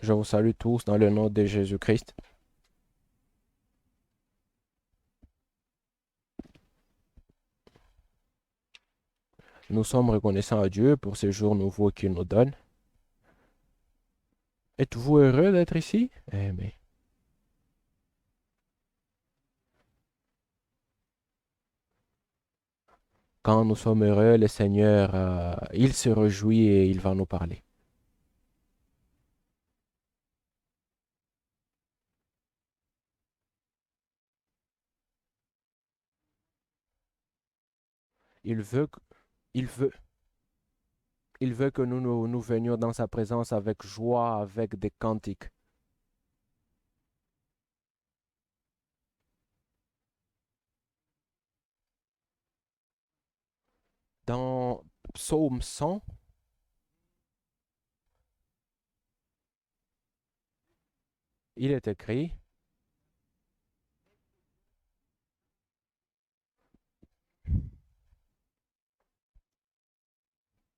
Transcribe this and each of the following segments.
Je vous salue tous dans le nom de Jésus-Christ. Nous sommes reconnaissants à Dieu pour ce jour nouveau qu'il nous donne. Êtes-vous heureux d'être ici? Eh bien, quand nous sommes heureux, le Seigneur, il se réjouit et il va nous parler. Il veut, que- il veut, il veut que nous venions dans sa présence avec joie, avec des cantiques. Dans Psaume 100, il est écrit,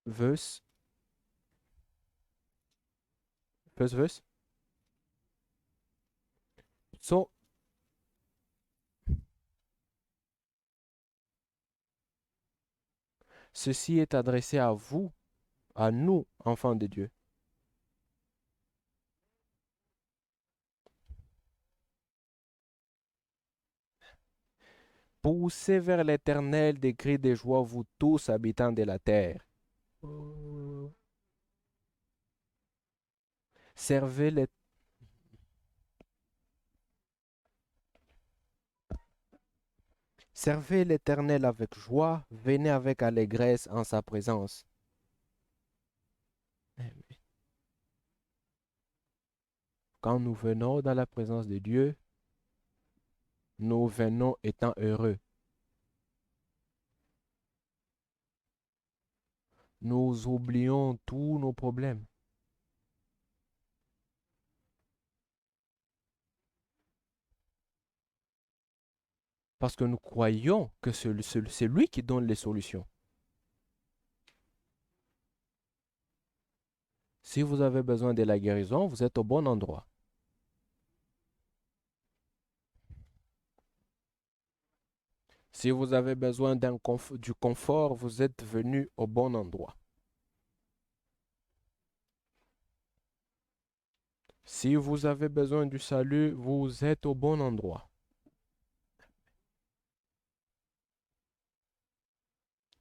verse, verse. So, ceci est adressé à vous, à nous, enfants de Dieu. Poussez vers l'Éternel des cris de joie, vous tous habitants de la terre. Servez l'É- Servez l'Éternel avec joie, venez avec allégresse en sa présence. Quand nous venons dans la présence de Dieu, nous venons étant heureux. Nous oublions tous nos problèmes parce que nous croyons que c'est lui qui donne les solutions. Si vous avez besoin de la guérison, vous êtes au bon endroit. Si vous avez besoin du confort, vous êtes venu au bon endroit. Si vous avez besoin du salut, vous êtes au bon endroit.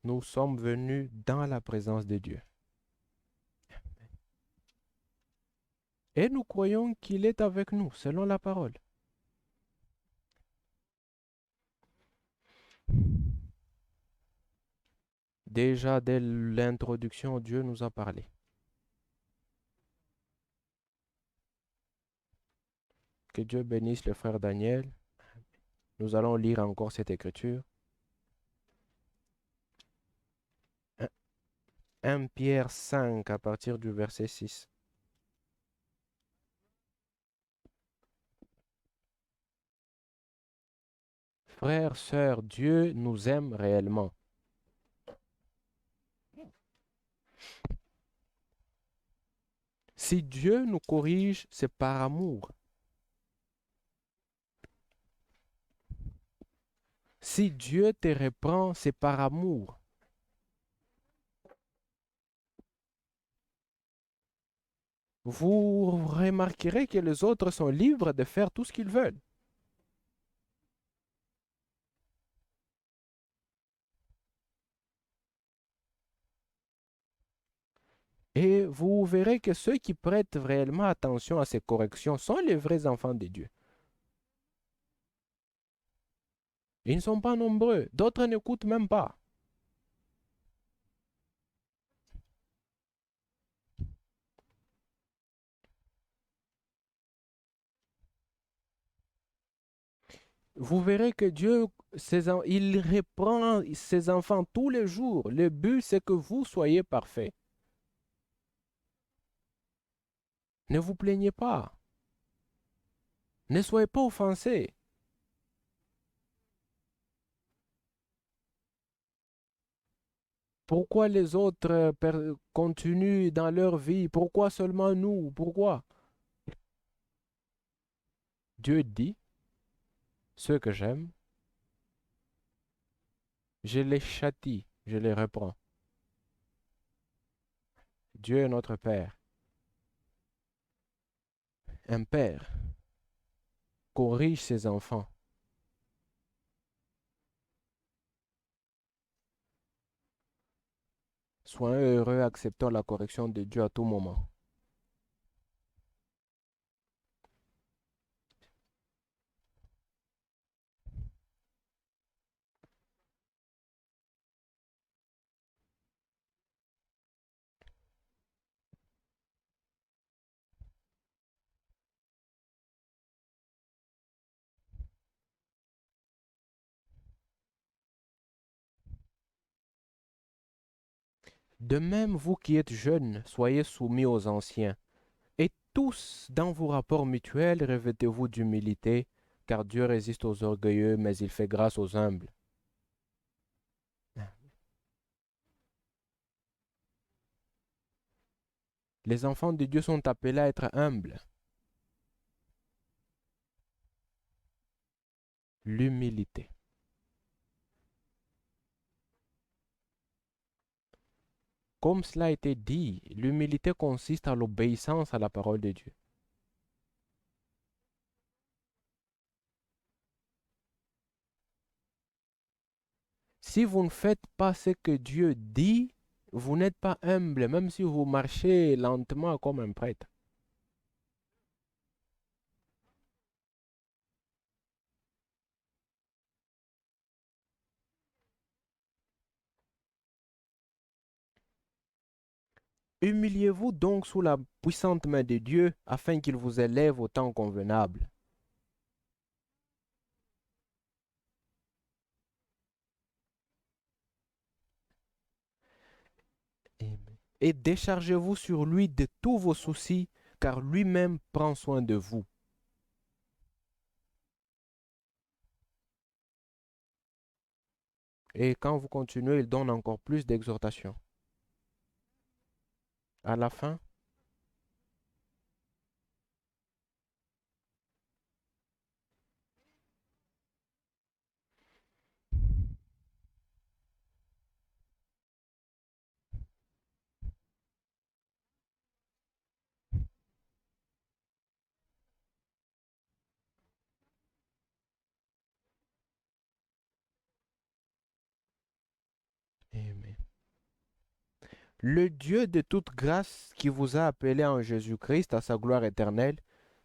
Nous sommes venus dans la présence de Dieu. Et nous croyons qu'il est avec nous, selon la parole. Déjà, dès l'introduction, Dieu nous a parlé. Que Dieu bénisse le frère Daniel. Nous allons lire encore cette écriture. 1 Pierre 5 à partir du verset 6. Frères, sœurs, Dieu nous aime réellement. Si Dieu nous corrige, c'est par amour. Si Dieu te reprend, c'est par amour. Vous remarquerez que les autres sont libres de faire tout ce qu'ils veulent. Et vous verrez que ceux qui prêtent réellement attention à ces corrections sont les vrais enfants de Dieu. Ils ne sont pas nombreux, d'autres n'écoutent même pas. Vous verrez que Dieu, il reprend ses enfants tous les jours. Le but, c'est que vous soyez parfaits. Ne vous plaignez pas. Ne soyez pas offensés. Pourquoi les autres continuent dans leur vie? Pourquoi seulement nous? Pourquoi? Dieu dit, ceux que j'aime, je les châtie, je les reprends. Dieu est notre Père. Un père corrige ses enfants. Soyons heureux, acceptons la correction de Dieu à tout moment. De même, vous qui êtes jeunes, soyez soumis aux anciens. Et tous, dans vos rapports mutuels, revêtez-vous d'humilité, car Dieu résiste aux orgueilleux, mais il fait grâce aux humbles. Les enfants de Dieu sont appelés à être humbles. L'humilité. Comme cela a été dit, l'humilité consiste à l'obéissance à la parole de Dieu. Si vous ne faites pas ce que Dieu dit, vous n'êtes pas humble, même si vous marchez lentement comme un prêtre. Humiliez-vous donc sous la puissante main de Dieu afin qu'il vous élève au temps convenable. Et déchargez-vous sur lui de tous vos soucis, car lui-même prend soin de vous. Et quand vous continuez, il donne encore plus d'exhortations. À la fin, Amen. Le Dieu de toute grâce qui vous a appelé en Jésus-Christ à sa gloire éternelle,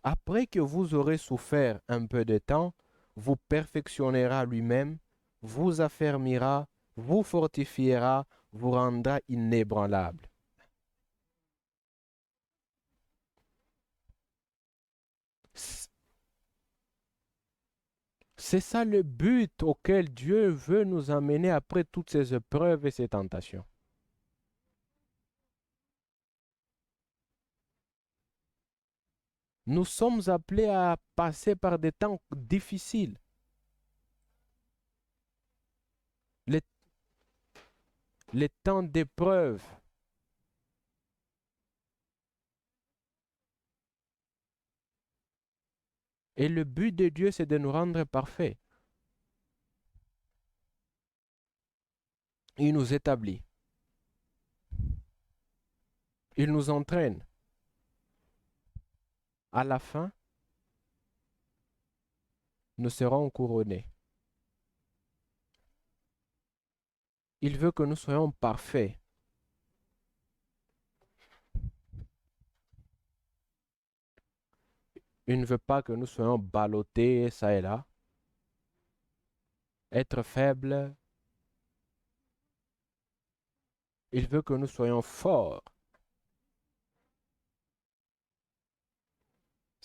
après que vous aurez souffert un peu de temps, vous perfectionnera lui-même, vous affermira, vous fortifiera, vous rendra inébranlable. C'est ça le but auquel Dieu veut nous amener après toutes ces épreuves et ces tentations. Nous sommes appelés à passer par des temps difficiles. Les, les temps d'épreuve. Et le but de Dieu, c'est de nous rendre parfaits. Il nous établit. Il nous entraîne. À la fin, nous serons couronnés. Il veut que nous soyons parfaits. Il ne veut pas que nous soyons ballottés ça et là. Être faibles. Il veut que nous soyons forts.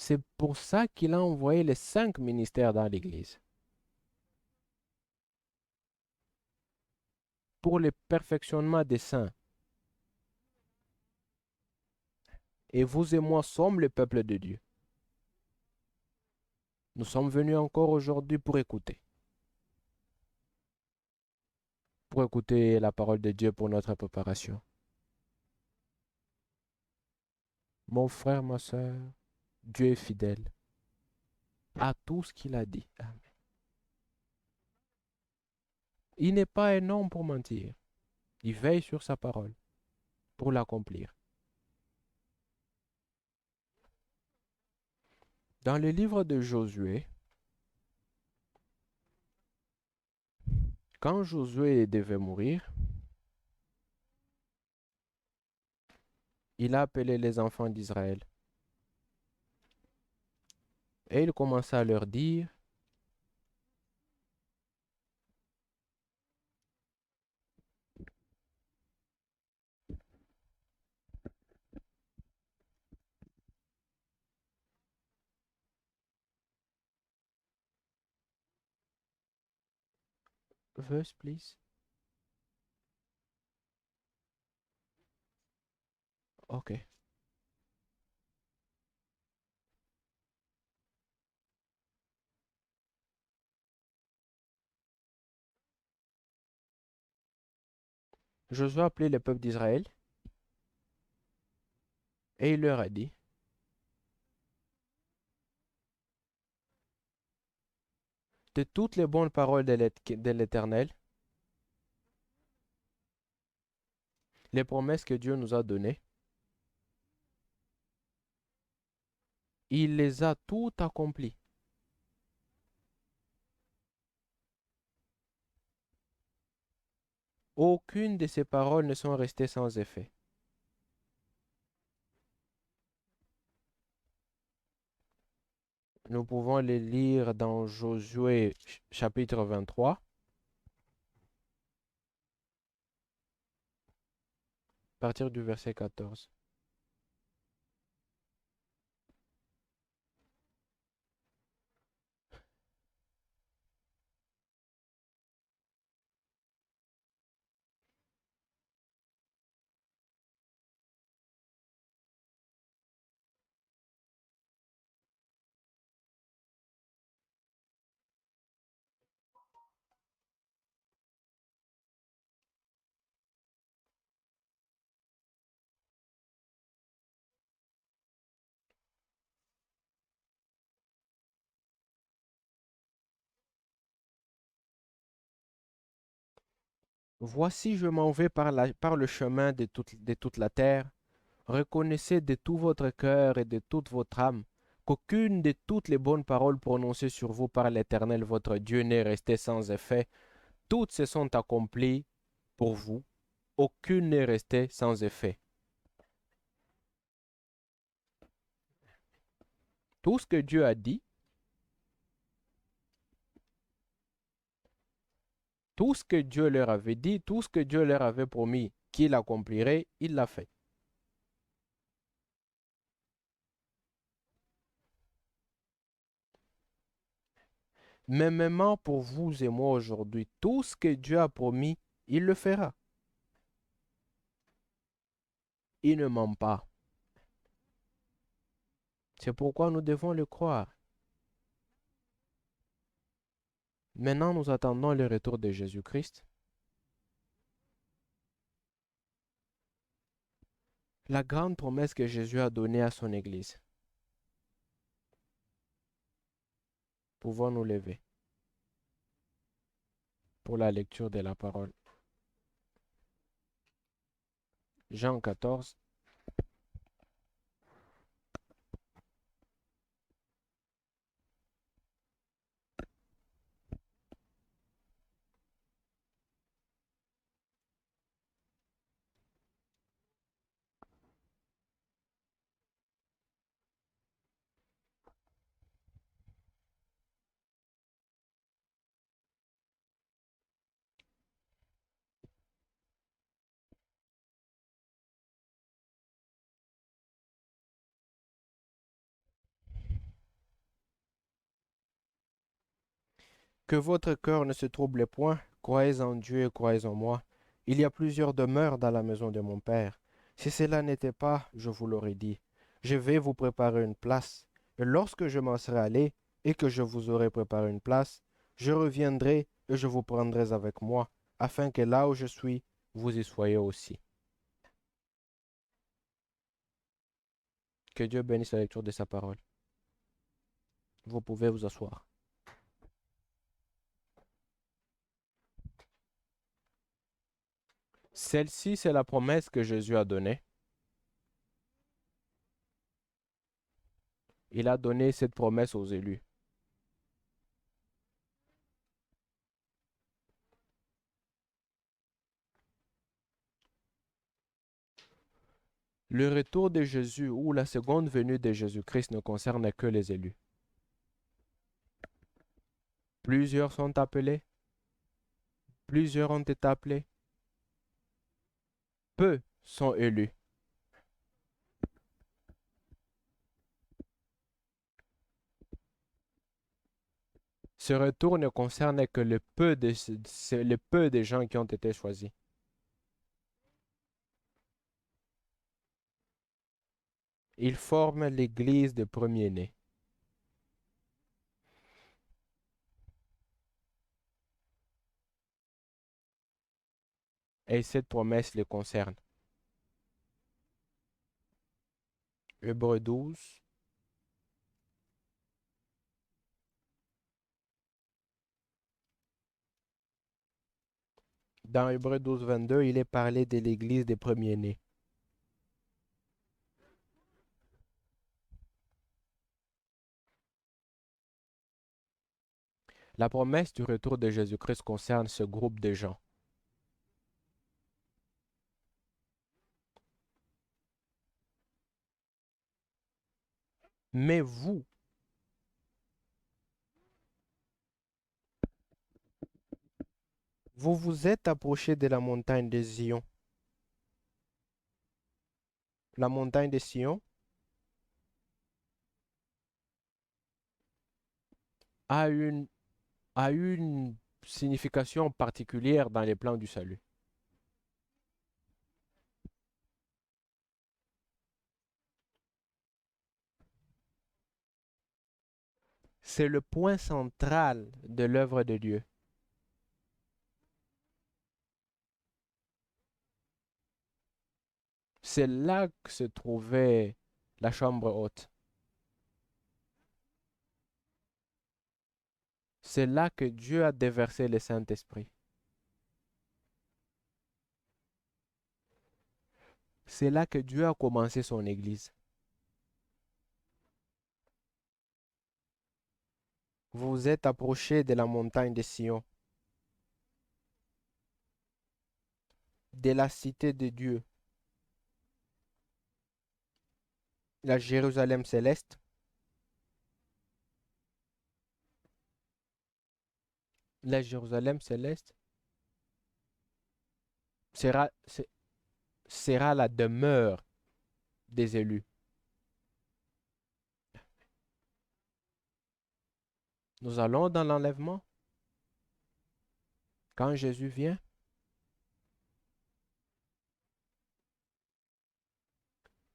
C'est pour ça qu'il a envoyé les 5 ministères dans l'Église. Pour le perfectionnement des saints. Et vous et moi sommes le peuple de Dieu. Nous sommes venus encore aujourd'hui pour écouter la parole de Dieu pour notre préparation. Mon frère, ma soeur, Dieu est fidèle. à tout ce qu'il a dit. Amen. Il n'est pas un homme pour mentir. Il veille sur sa parole pour l'accomplir. Dans le livre de Josué, quand Josué devait mourir, il a appelé les enfants d'Israël et il commença à leur dire, verse please. Ok. Josué a appelé le peuple d'Israël et il leur a dit, de toutes les bonnes paroles de l'Éternel, les promesses que Dieu nous a données, il les a toutes accomplies. Aucune de ces paroles ne sont restées sans effet. Nous pouvons les lire dans Josué chapitre 23, à partir du verset 14. Voici, je m'en vais par le chemin de toute la terre. Reconnaissez de tout votre cœur et de toute votre âme qu'aucune de toutes les bonnes paroles prononcées sur vous par l'Éternel votre Dieu n'est restée sans effet. Toutes se sont accomplies pour vous. Aucune n'est restée sans effet. Tout ce que Dieu a dit, tout ce que Dieu leur avait dit, tout ce que Dieu leur avait promis qu'il accomplirait, il l'a fait. Mais même pour vous et moi aujourd'hui, tout ce que Dieu a promis, il le fera. Il ne ment pas. C'est pourquoi nous devons le croire. Maintenant, nous attendons le retour de Jésus-Christ. La grande promesse que Jésus a donnée à son Église. Pouvons nous lever pour la lecture de la parole. Jean 14. Que votre cœur ne se trouble point, croyez en Dieu et croyez en moi. Il y a plusieurs demeures dans la maison de mon Père. Si cela n'était pas, je vous l'aurais dit. Je vais vous préparer une place. Et lorsque je m'en serai allé et que je vous aurai préparé une place, je reviendrai et je vous prendrai avec moi, afin que là où je suis, vous y soyez aussi. Que Dieu bénisse la lecture de sa parole. Vous pouvez vous asseoir. Celle-ci, c'est la promesse que Jésus a donnée. Il a donné cette promesse aux élus. Le retour de Jésus ou la seconde venue de Jésus-Christ ne concerne que les élus. Plusieurs sont appelés, plusieurs ont été appelés, peu sont élus. Ce retour ne concerne que le peu de gens qui ont été choisis. Ils forment l'Église des premiers-nés. Et cette promesse les concerne. Hébreux 12. Dans Hébreux 12, 22, il est parlé de l'Église des premiers-nés. La promesse du retour de Jésus-Christ concerne ce groupe de gens. Mais vous vous êtes approché de la montagne de Zion. La montagne de Sion a une signification particulière dans les plans du salut. C'est le point central de l'œuvre de Dieu. C'est là que se trouvait la chambre haute. C'est là que Dieu a déversé le Saint-Esprit. C'est là que Dieu a commencé son Église. Vous vous êtes approché de la montagne de Sion, de la cité de Dieu, la Jérusalem céleste. La Jérusalem céleste sera, sera la demeure des élus. Nous allons dans l'enlèvement. Quand Jésus vient,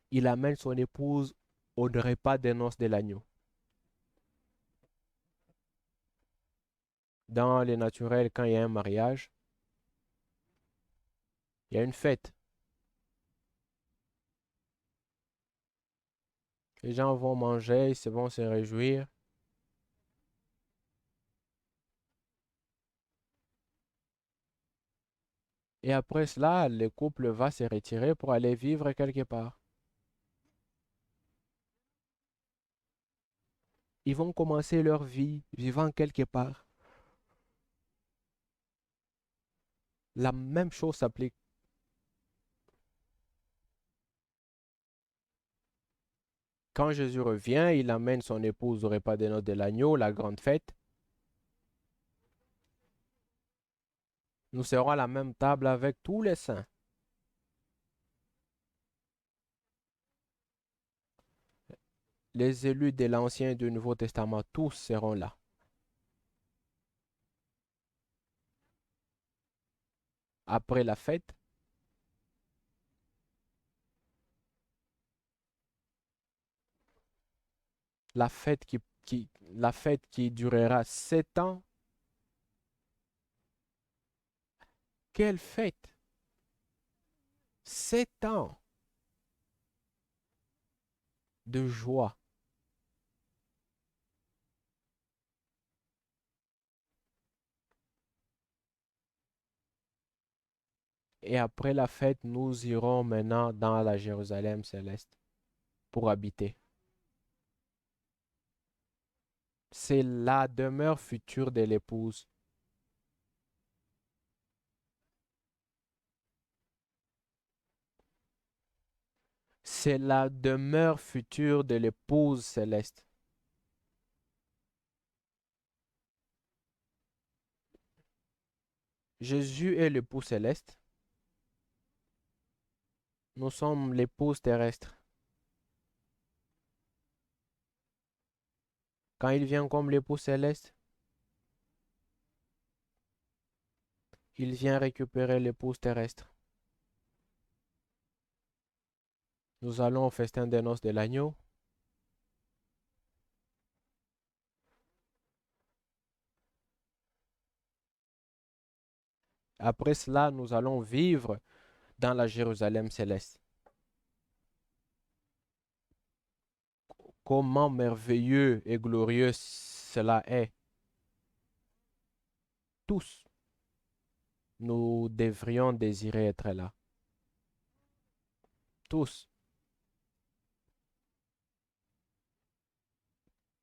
il amène son épouse au repas des noces de l'agneau. Dans les naturels, quand il y a un mariage, il y a une fête. Les gens vont manger, ils vont se réjouir. Et après cela, le couple va se retirer pour aller vivre quelque part. Ils vont commencer leur vie vivant quelque part. La même chose s'applique. Quand Jésus revient, il amène son épouse au repas des noces de l'agneau, la grande fête. Nous serons à la même table avec tous les saints. Les élus de l'Ancien et du Nouveau Testament, tous seront là. Après la fête qui durera 7 ans. Quelle fête! 7 ans de joie. Et après la fête, nous irons maintenant dans la Jérusalem céleste pour habiter. C'est la demeure future de l'épouse. C'est la demeure future de l'épouse céleste. Jésus est l'époux céleste. Nous sommes l'épouse terrestre. Quand il vient comme l'époux céleste, il vient récupérer l'épouse terrestre. Nous allons au festin des noces de l'agneau. Après cela, nous allons vivre dans la Jérusalem céleste. Comment merveilleux et glorieux cela est. Tous, nous devrions désirer être là. Tous,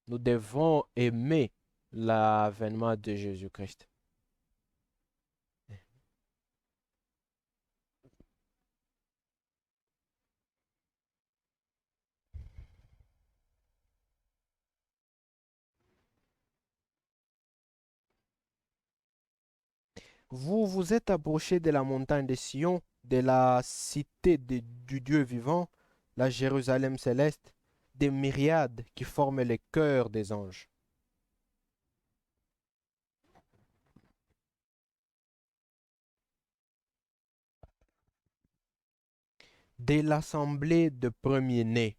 nous devons aimer l'avènement de Jésus-Christ. Vous vous êtes approché de la montagne de Sion, de la cité du Dieu vivant, la Jérusalem céleste, des myriades qui forment les cœurs des anges, de l'assemblée de premiers-nés,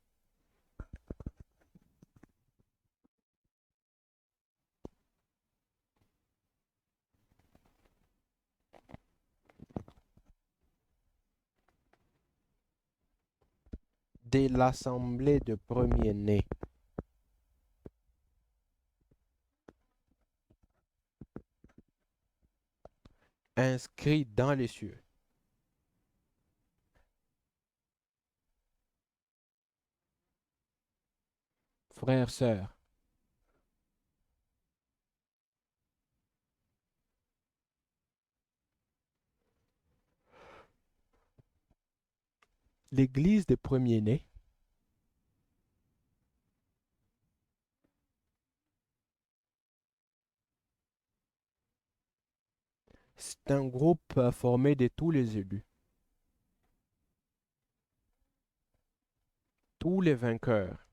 de l'assemblée de premiers-nés, inscrits dans les cieux. Frères, sœurs, l'église des premiers-nés, c'est un groupe formé de tous les élus, tous les vainqueurs,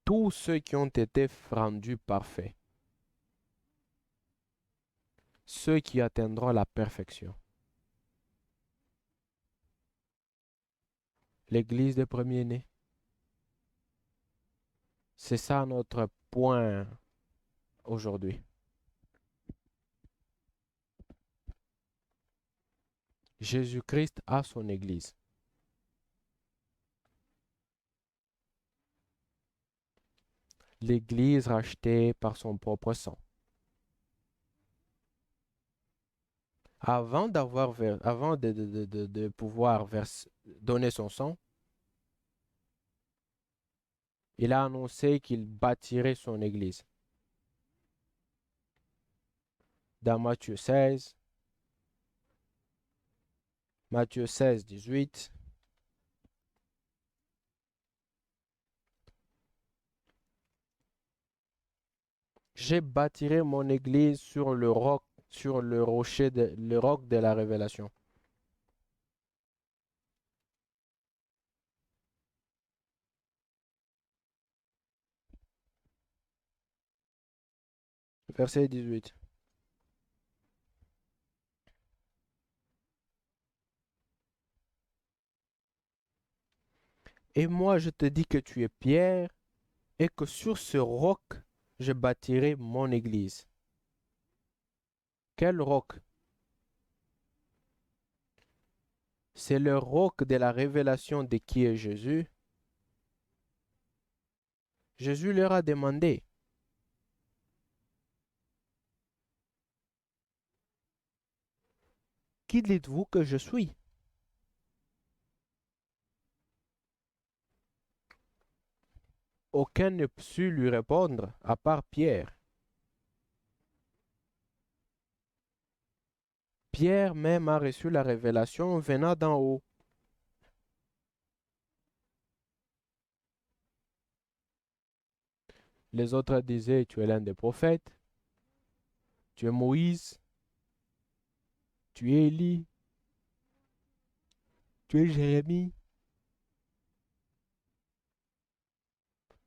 tous ceux qui ont été rendus parfaits, ceux qui atteindront la perfection. L'église des premiers-nés. C'est ça notre point aujourd'hui. Jésus-Christ a son église. L'église rachetée par son propre sang. Avant de pouvoir donner son sang, il a annoncé qu'il bâtirait son église. Dans Matthieu 16, 18, je bâtirai mon église sur le roc, sur le rocher, le roc de la révélation. Verset 18. Et moi, je te dis que tu es Pierre et que sur ce roc, je bâtirai mon église. Quel roc? C'est le roc de la révélation de qui est Jésus. Jésus leur a demandé, Qui dites-vous que je suis? Aucun ne put lui répondre, à part Pierre. Pierre même a reçu la révélation venant d'en haut. Les autres disaient, tu es l'un des prophètes, tu es Moïse, tu es Élie, tu es Jérémie.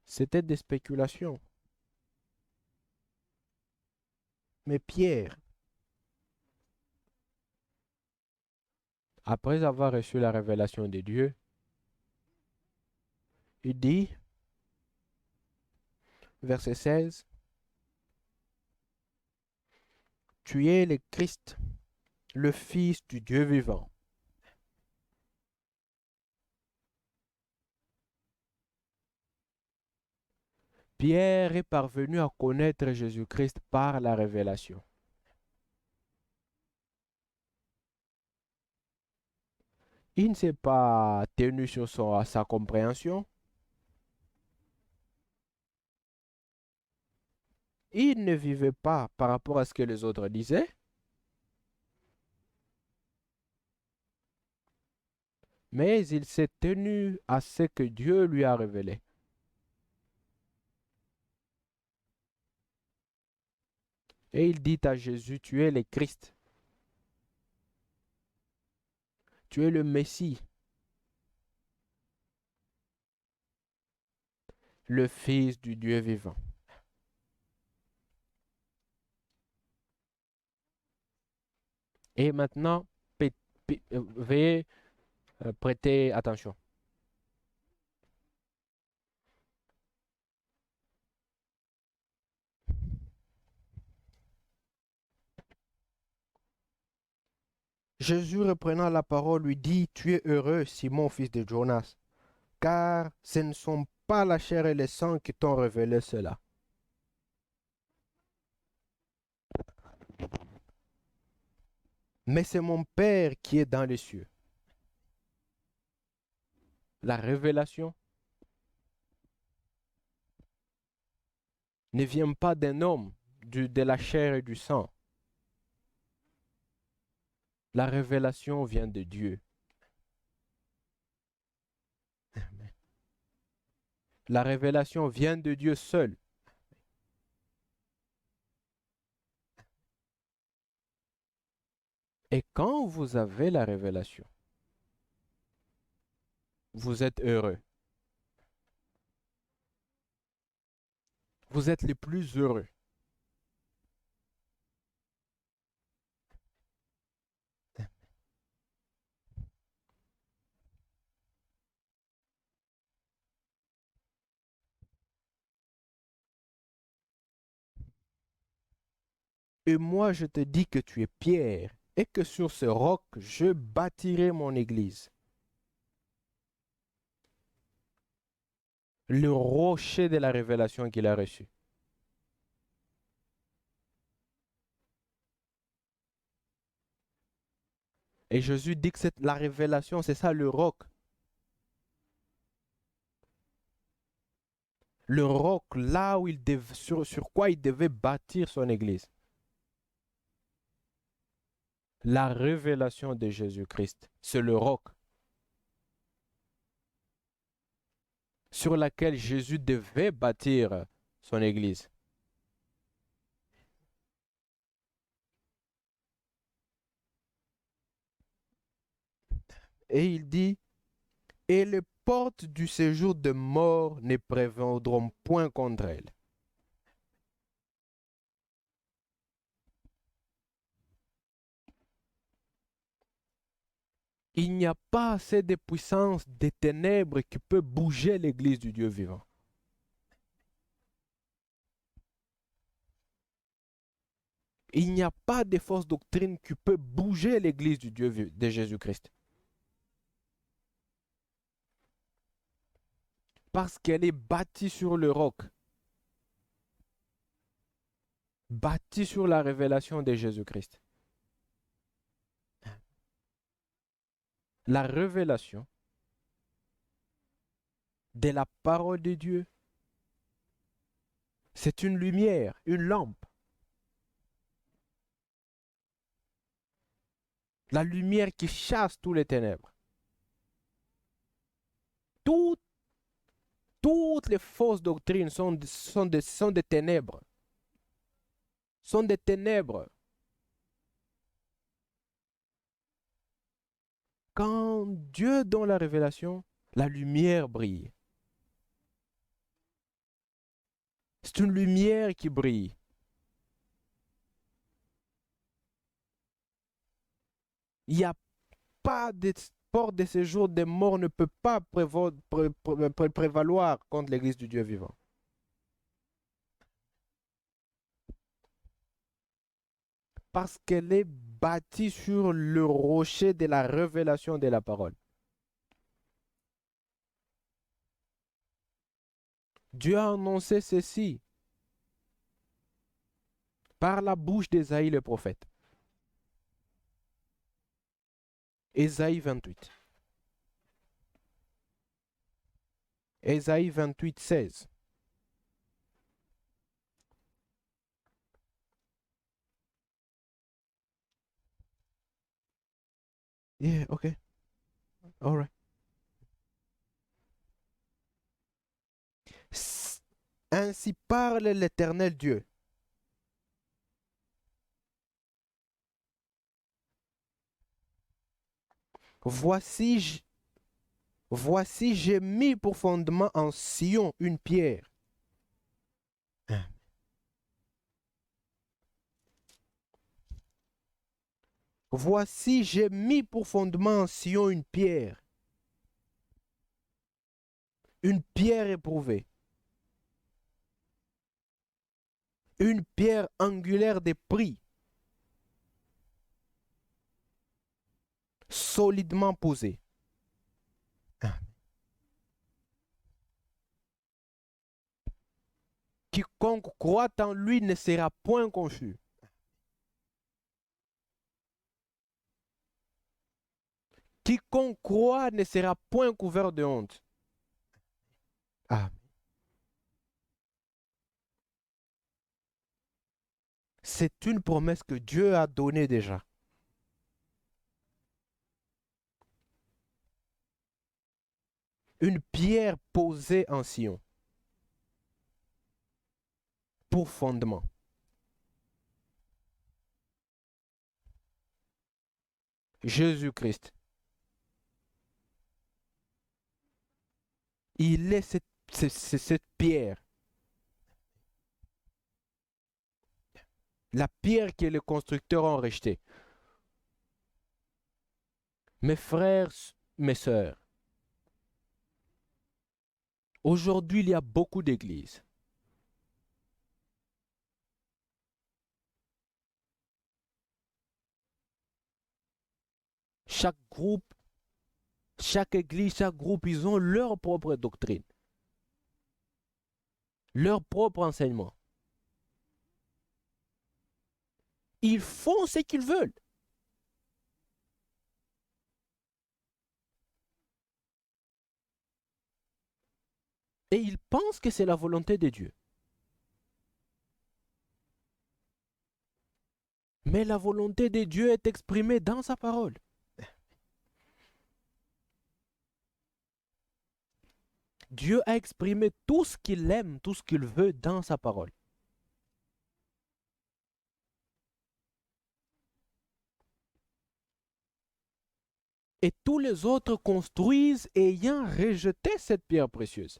C'était des spéculations. Mais Pierre, après avoir reçu la révélation de Dieu, il dit, verset 16, tu es le Christ, le Fils du Dieu vivant. Pierre est parvenu à connaître Jésus-Christ par la révélation. Il ne s'est pas tenu sur sa compréhension. Il ne vivait pas par rapport à ce que les autres disaient. Mais il s'est tenu à ce que Dieu lui a révélé. Et il dit à Jésus, tu es le Christ, tu es le Messie, le Fils du Dieu vivant. Et maintenant, veuillez prêter attention. Jésus reprenant la parole lui dit, tu es heureux, Simon, fils de Jonas, car ce ne sont pas la chair et le sang qui t'ont révélé cela. Mais c'est mon Père qui est dans les cieux. La révélation ne vient pas d'un homme, de la chair et du sang. La révélation vient de Dieu. La révélation vient de Dieu seul. Et quand vous avez la révélation, vous êtes heureux. Vous êtes les plus heureux. Et moi, je te dis que tu es Pierre, et que sur ce roc, je bâtirai mon église. Le rocher de la révélation qu'il a reçu. Et Jésus dit que la révélation, c'est ça le roc. Le roc, là où sur quoi il devait bâtir son église. La révélation de Jésus-Christ, c'est le roc sur laquelle Jésus devait bâtir son église. Et il dit, et les portes du séjour de mort ne prévaudront point contre elle. Il n'y a pas assez de puissance des ténèbres qui peut bouger l'église du Dieu vivant. Il n'y a pas de fausse doctrine qui peut bouger l'église du Dieu de Jésus-Christ. Parce qu'elle est bâtie sur le roc. Bâtie sur la révélation de Jésus-Christ. la révélation de la parole de Dieu, c'est une lumière, une lampe. La lumière qui chasse tous les ténèbres. Tout- Toutes les fausses doctrines sont des ténèbres. Sont des ténèbres. Quand Dieu donne la révélation, la lumière brille. C'est une lumière qui brille. Il n'y a pas de porte de séjour des morts ne peut pas prévaloir contre l'Église du Dieu vivant. Parce qu'elle est bâtie sur le rocher de la révélation de la parole. Dieu a annoncé ceci par la bouche d'Ésaïe le prophète. Ésaïe 28. Ésaïe 28, 16. Yeah, okay. All right. Ainsi parle l'Éternel Dieu. Voici, voici, j'ai mis pour fondement en Sion une pierre. Voici, j'ai mis pour fondement en Sion une pierre éprouvée, une pierre angulaire de prix, solidement posée. Quiconque croit en lui ne sera point confus. Quiconque croit ne sera point couvert de honte. Ah. C'est une promesse que Dieu a donnée déjà. Une pierre posée en Sion pour fondement. Jésus-Christ. Il est cette pierre. La pierre que les constructeurs ont rejetée. Mes frères, mes sœurs, aujourd'hui il y a beaucoup d'églises. Chaque groupe, chaque église, chaque groupe, ils ont leur propre doctrine, leur propre enseignement. Ils font ce qu'ils veulent. Et ils pensent que c'est la volonté de Dieu. Mais la volonté de Dieu est exprimée dans sa parole. Dieu a exprimé tout ce qu'il aime, tout ce qu'il veut dans sa parole. Et tous les autres construisent ayant rejeté cette pierre précieuse.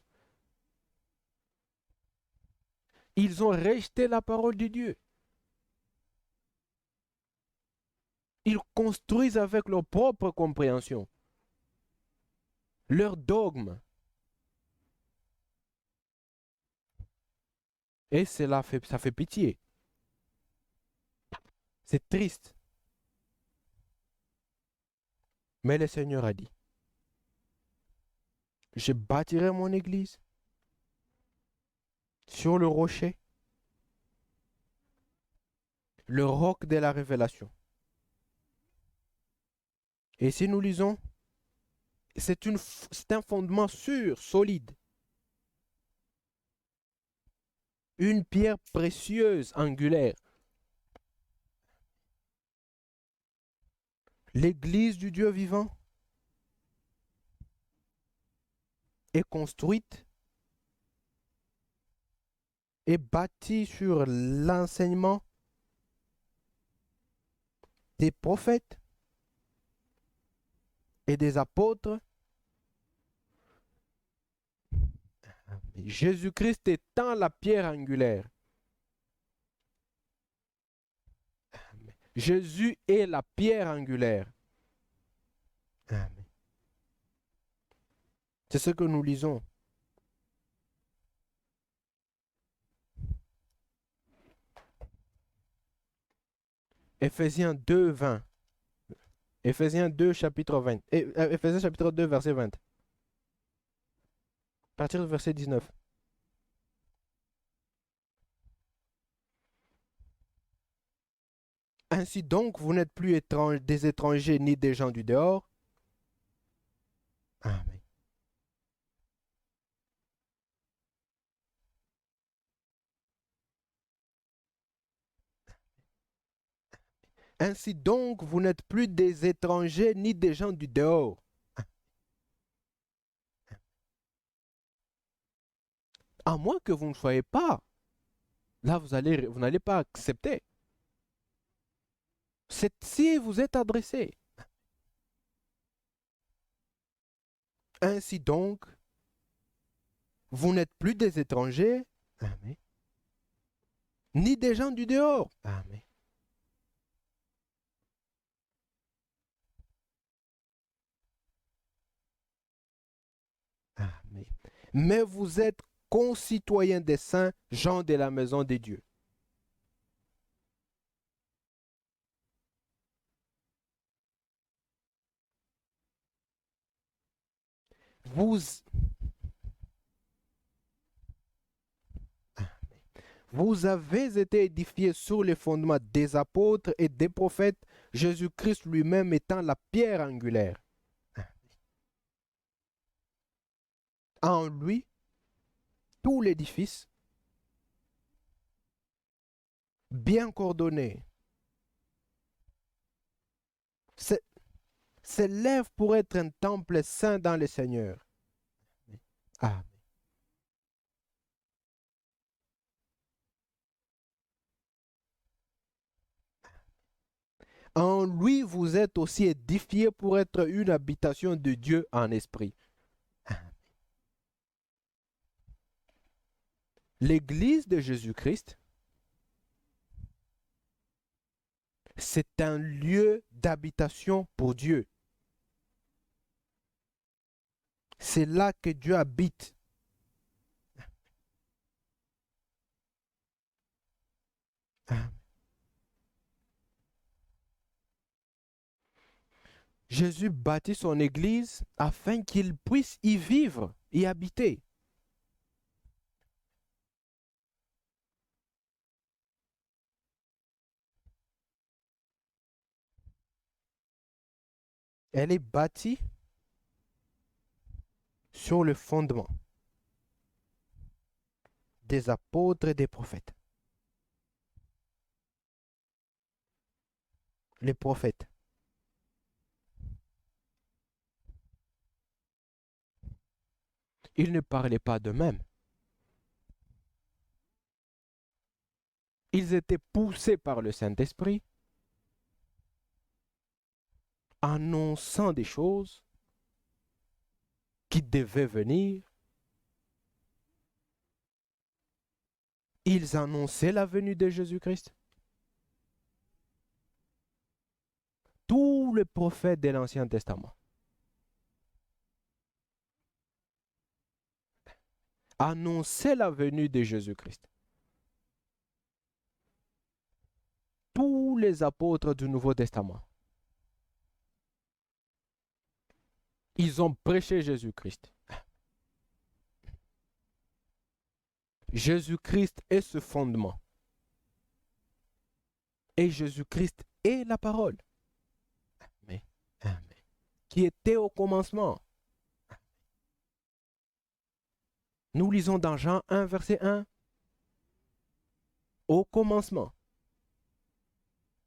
Ils ont rejeté la parole de Dieu. Ils construisent avec leur propre compréhension, leur dogme. Et ça fait pitié. C'est triste. Mais le Seigneur a dit, je bâtirai mon église sur le rocher, le roc de la révélation. Et si nous lisons C'est un fondement sûr, solide. Une pierre précieuse, angulaire. L'église du Dieu vivant est construite et bâtie sur l'enseignement des prophètes et des apôtres. Jésus-Christ étant la pierre angulaire. Jésus est la pierre angulaire. Amen. C'est ce que nous lisons. Éphésiens 2, 20. Éphésiens 2, chapitre 20. Éphésiens chapitre 2, verset 20. À partir du verset 19. Ainsi donc, vous n'êtes plus des étrangers ni des gens du dehors. Amen. Ainsi donc, vous n'êtes plus des étrangers ni des gens du dehors. À moins que vous ne soyez pas. Là, vous n'allez pas accepter. Si vous êtes adressé. Ainsi donc, vous n'êtes plus des étrangers, amen, ni des gens du dehors. Amen. Amen. Mais vous êtes concitoyens des saints, gens de la maison de Dieu. Vous avez été édifiés sur les fondements des apôtres et des prophètes, Jésus-Christ lui-même étant la pierre angulaire. En lui, tout l'édifice, bien coordonné, s'élève pour être un temple saint dans le Seigneur. Amen. En lui, vous êtes aussi édifiés pour être une habitation de Dieu en esprit. L'Église de Jésus-Christ, c'est un lieu d'habitation pour Dieu. C'est là que Dieu habite. Jésus bâtit son Église afin qu'il puisse y vivre, y habiter. Elle est bâtie sur le fondement des apôtres et des prophètes. Les prophètes. Ils ne parlaient pas d'eux-mêmes. Ils étaient poussés par le Saint-Esprit, annonçant des choses qui devaient venir. Ils annonçaient la venue de Jésus-Christ. Tous les prophètes de l'Ancien Testament annonçaient la venue de Jésus-Christ. Tous les apôtres du Nouveau Testament, ils ont prêché Jésus-Christ. Jésus-Christ est ce fondement. Et Jésus-Christ est la parole. Amen. Amen. Qui était au commencement. Nous lisons dans Jean 1, verset 1. Au commencement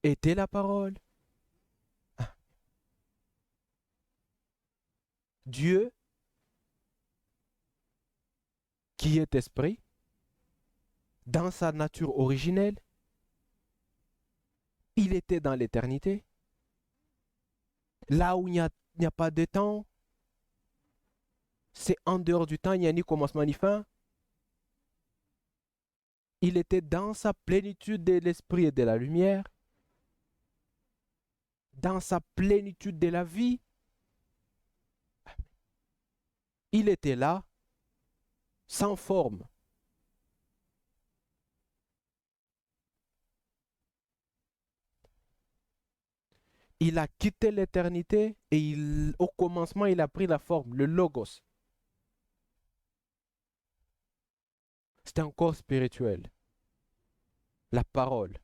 était la parole. Dieu, qui est esprit, dans sa nature originelle, il était dans l'éternité. Là où il n'y a pas de temps, c'est en dehors du temps, il n'y a ni commencement ni fin. Il était dans sa plénitude de l'esprit et de la lumière, dans sa plénitude de la vie. Il était là, sans forme. Il a quitté l'éternité et au commencement, il a pris la forme, le logos. C'est un corps spirituel, la parole.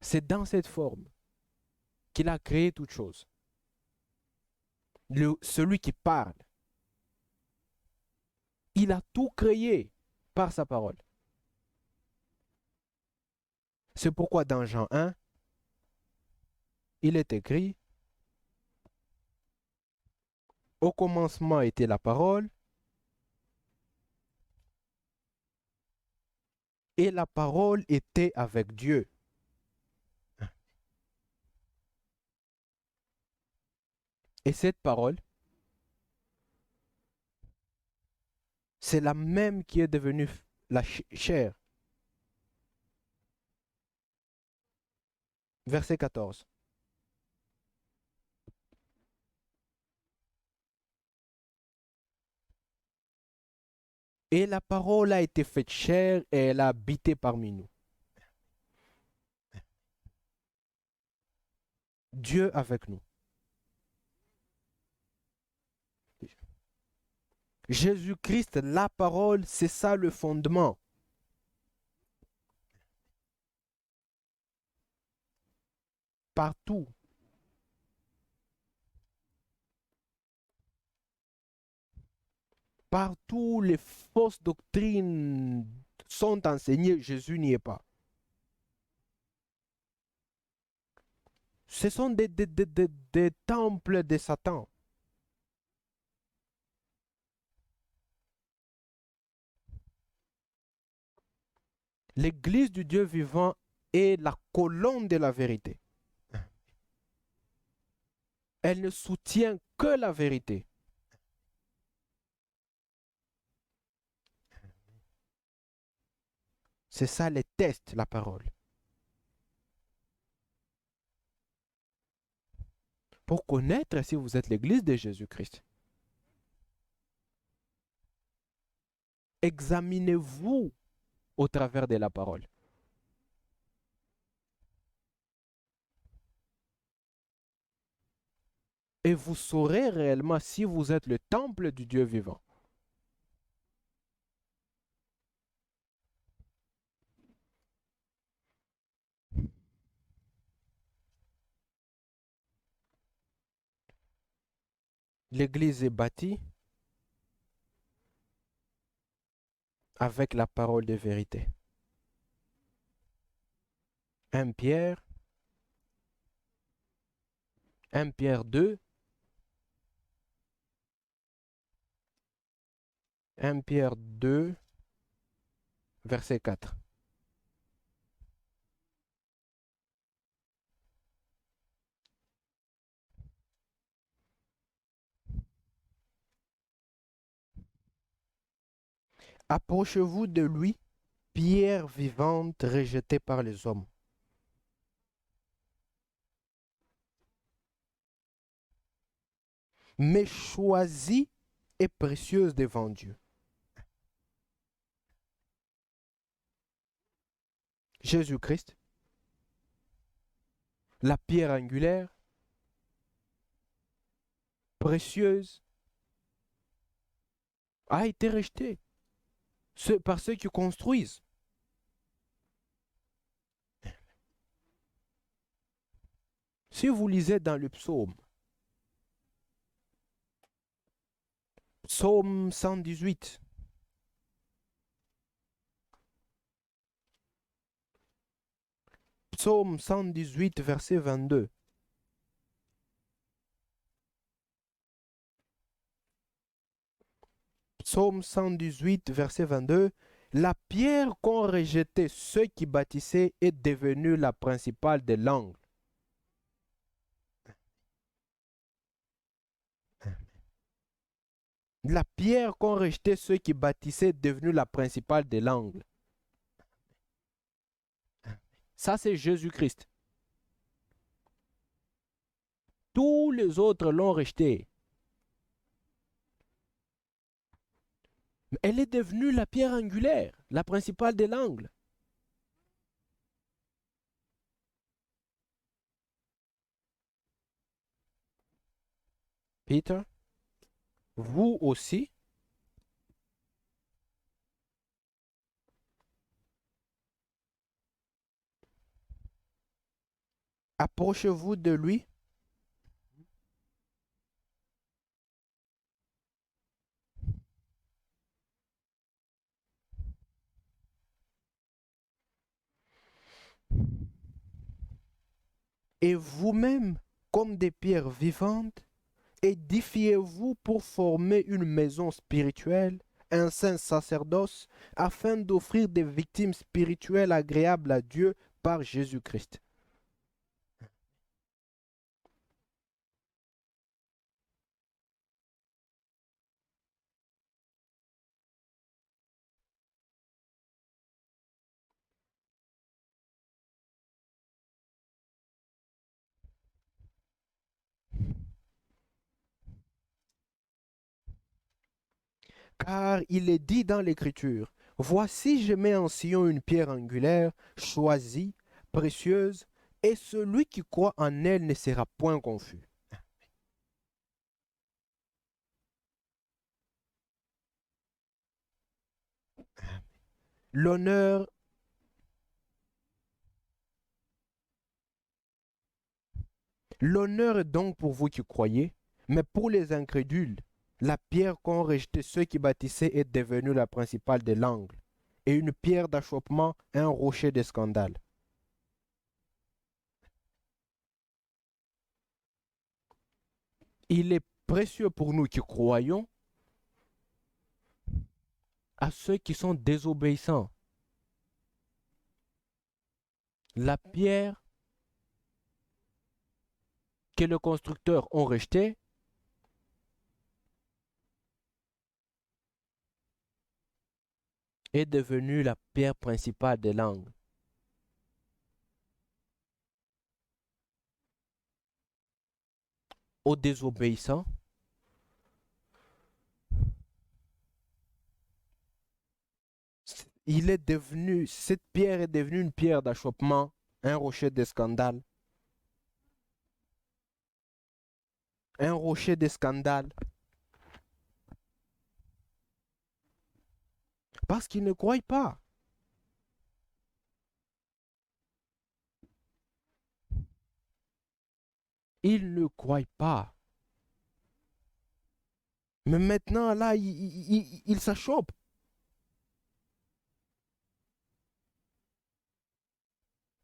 C'est dans cette forme qu'il a créé toute chose. Celui qui parle, il a tout créé par sa parole. C'est pourquoi dans Jean 1, il est écrit, au commencement était la parole, et la parole était avec Dieu. Et cette parole, c'est la même qui est devenue la chair. Verset 14. Et la parole a été faite chair et elle a habité parmi nous. Dieu avec nous. Jésus-Christ, la parole, c'est ça le fondement. Partout. Partout les fausses doctrines sont enseignées, Jésus n'y est pas. Ce sont des temples de Satan. L'église du Dieu vivant est la colonne de la vérité. Elle ne soutient que la vérité. C'est ça les tests, la parole. Pour connaître si vous êtes l'église de Jésus-Christ. Examinez-vous au travers de la parole. Et vous saurez réellement si vous êtes le temple du Dieu vivant. L'église est bâtie avec la parole de vérité. 1 Pierre, 1 Pierre 2, 1 Pierre 2, verset 4. Approchez-vous de lui, pierre vivante rejetée par les hommes. Mais choisie et précieuse devant Dieu. Jésus-Christ, la pierre angulaire, précieuse, a été rejetée par ceux qui construisent. Si vous lisez dans le psaume Psaume 118. Psaume 118, verset 22. Psaume 118, verset 22. La pierre qu'ont rejetée ceux qui bâtissaient est devenue la principale de l'angle. La pierre qu'ont rejetée ceux qui bâtissaient est devenue la principale de l'angle. Ça, c'est Jésus-Christ. Tous les autres l'ont rejeté. Elle est devenue la pierre angulaire, la principale de l'angle. Peter, vous aussi, approchez-vous de lui. Et vous-même, comme des pierres vivantes, édifiez-vous pour former une maison spirituelle, un saint sacerdoce, afin d'offrir des victimes spirituelles agréables à Dieu par Jésus-Christ. Car il est dit dans l'Écriture, voici je mets en Sion une pierre angulaire, choisie, précieuse, et celui qui croit en elle ne sera point confus. L'honneur, l'honneur est donc pour vous qui croyez, mais pour les incrédules, la pierre qu'ont rejeté ceux qui bâtissaient est devenue la principale de l'angle, et une pierre d'achoppement, un rocher de scandale. Il est précieux pour nous qui croyons à ceux qui sont désobéissants. La pierre que les constructeurs ont rejetée est devenue la pierre principale de l'angle. Aux désobéissants, cette pierre est devenue une pierre d'achoppement, un rocher de scandale. Un rocher de scandale. Parce qu'ils ne croient pas. Ils ne croient pas. Mais maintenant, là, ils s'achoppent.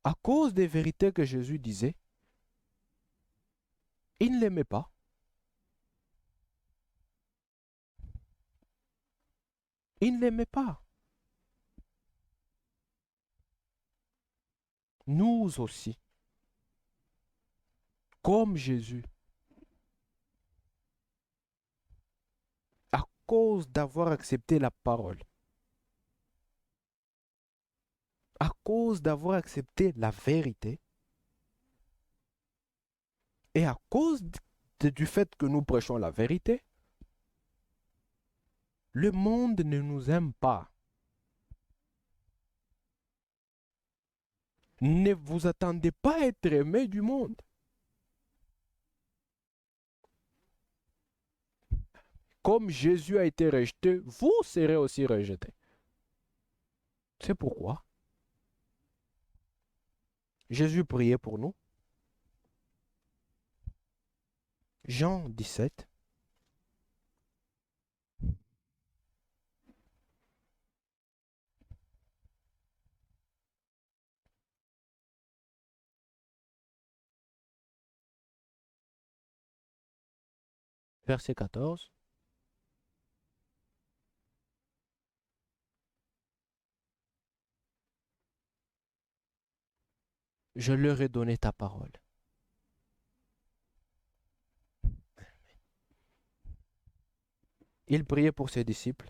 À cause des vérités que Jésus disait, ils ne l'aimaient pas. Ils ne l'aimaient pas. Nous aussi, comme Jésus, à cause d'avoir accepté la parole, à cause d'avoir accepté la vérité, et à cause du fait que nous prêchons la vérité, le monde ne nous aime pas. Ne vous attendez pas à être aimé du monde. Comme Jésus a été rejeté, vous serez aussi rejeté. C'est pourquoi Jésus priait pour nous. Jean 17. Verset 14. Je leur ai donné ta parole. Il priait pour ses disciples.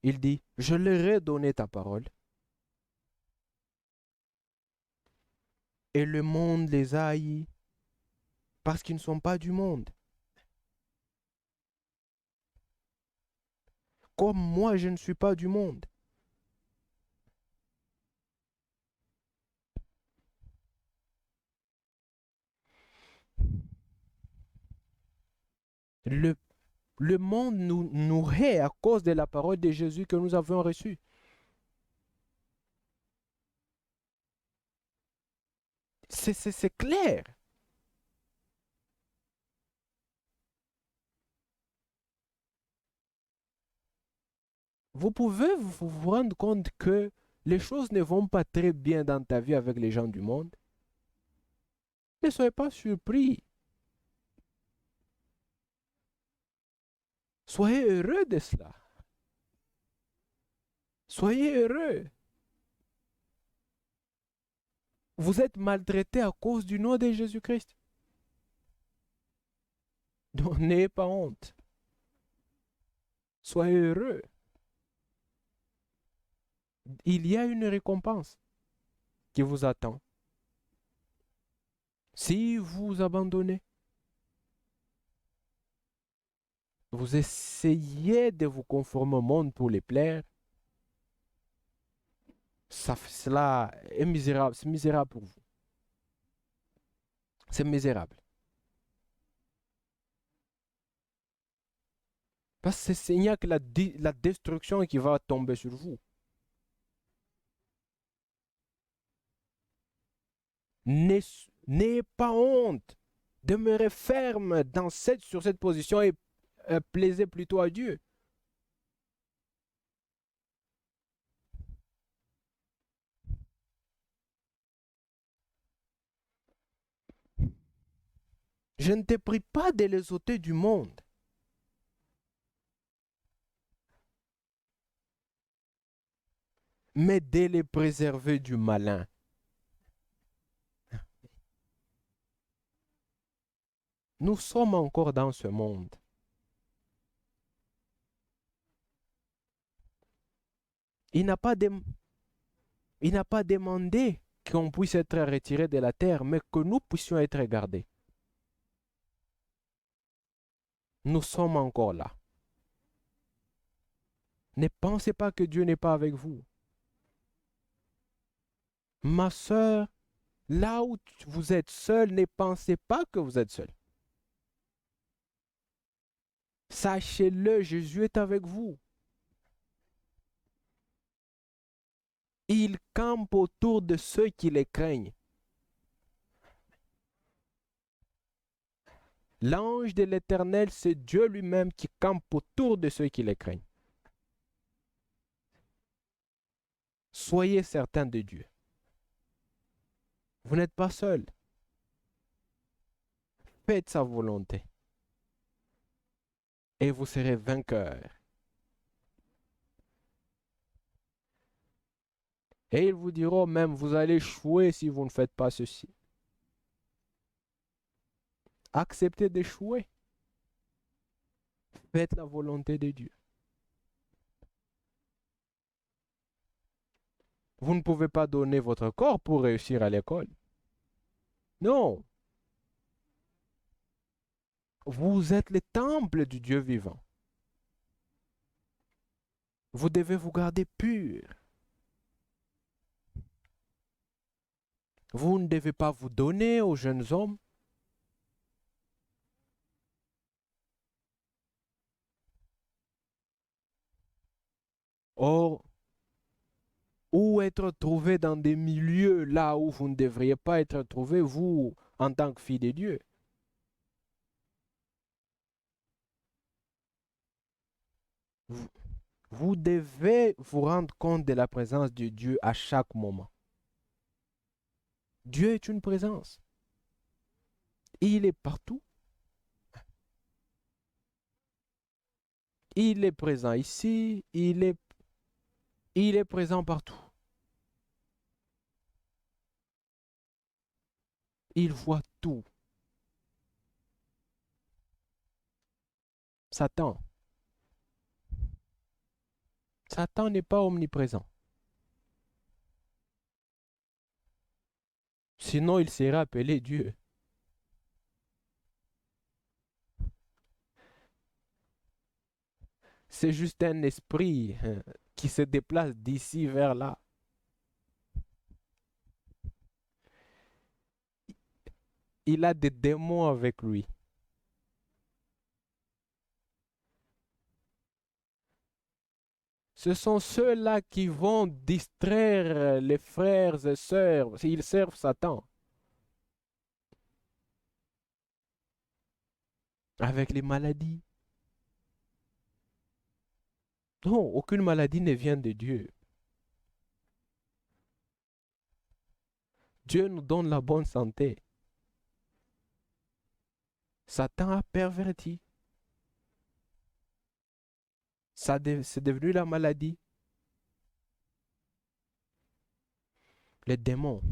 Il dit, je leur ai donné ta parole. Et le monde les a haïs parce qu'ils ne sont pas du monde. Comme moi, je ne suis pas du monde. Le, le monde nous hait à cause de la parole de Jésus que nous avons reçue. C'est clair. Vous pouvez vous rendre compte que les choses ne vont pas très bien dans ta vie avec les gens du monde. Ne soyez pas surpris. Soyez heureux de cela. Soyez heureux. Vous êtes maltraité à cause du nom de Jésus-Christ. Donc n'ayez pas honte. Soyez heureux. Il y a une récompense qui vous attend. Si vous abandonnez, vous essayez de vous conformer au monde pour les plaire, cela est misérable. C'est misérable pour vous. C'est misérable. Parce que il n'y a que la destruction qui va tomber sur vous. N'ayez pas honte. Demeurez ferme sur cette position et plaisez plutôt à Dieu. Je ne te prie pas de les ôter du monde, mais de les préserver du malin. Nous sommes encore dans ce monde. Il n'a pas, il n'a pas demandé qu'on puisse être retiré de la terre, mais que nous puissions être gardés. Nous sommes encore là. Ne pensez pas que Dieu n'est pas avec vous. Ma sœur, là où vous êtes seul, ne pensez pas que vous êtes seul. Sachez-le, Jésus est avec vous. Il campe autour de ceux qui les craignent. L'ange de l'Éternel, c'est Dieu lui-même qui campe autour de ceux qui les craignent. Soyez certains de Dieu. Vous n'êtes pas seul. Faites sa volonté. Et vous serez vainqueur. Et ils vous diront même, vous allez échouer si vous ne faites pas ceci. Acceptez d'échouer. Faites la volonté de Dieu. Vous ne pouvez pas donner votre corps pour réussir à l'école. Non. Vous êtes le temple du Dieu vivant. Vous devez vous garder pur. Vous ne devez pas vous donner aux jeunes hommes. Or, ou être trouvé dans des milieux là où vous ne devriez pas être trouvé, vous, en tant que fille de Dieu. Vous, vous devez vous rendre compte de la présence de Dieu à chaque moment. Dieu est une présence. Il est partout. Il est présent ici, il est présent partout. Il voit tout. Satan. Satan n'est pas omniprésent. Sinon, il serait appelé Dieu. C'est juste un esprit qui se déplace d'ici vers là. Il a des démons avec lui. Ce sont ceux-là qui vont distraire les frères et sœurs. Ils servent Satan avec les maladies. Non, aucune maladie ne vient de Dieu. Dieu nous donne la bonne santé. Satan a perverti. C'est devenu la maladie. Les démons.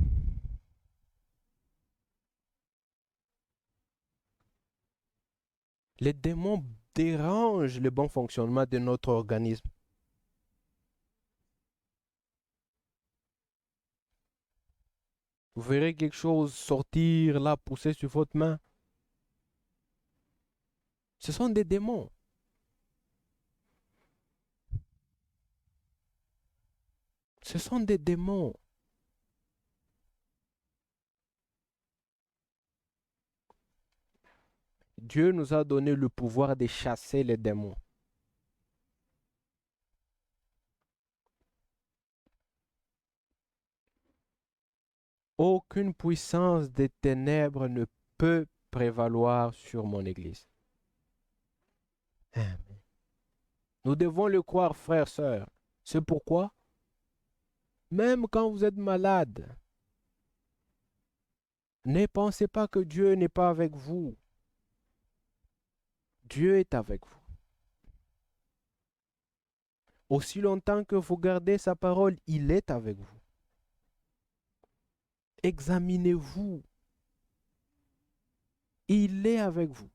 Les démons dérangent le bon fonctionnement de notre organisme. Vous verrez quelque chose sortir là, pousser sur votre main. Ce sont des démons. Ce sont des démons. Dieu nous a donné le pouvoir de chasser les démons. Aucune puissance des ténèbres ne peut prévaloir sur mon Église. Amen. Nous devons le croire, frères, sœurs. C'est pourquoi, même quand vous êtes malade, ne pensez pas que Dieu n'est pas avec vous. Dieu est avec vous. Aussi longtemps que vous gardez sa parole, il est avec vous. Examinez-vous. Il est avec vous.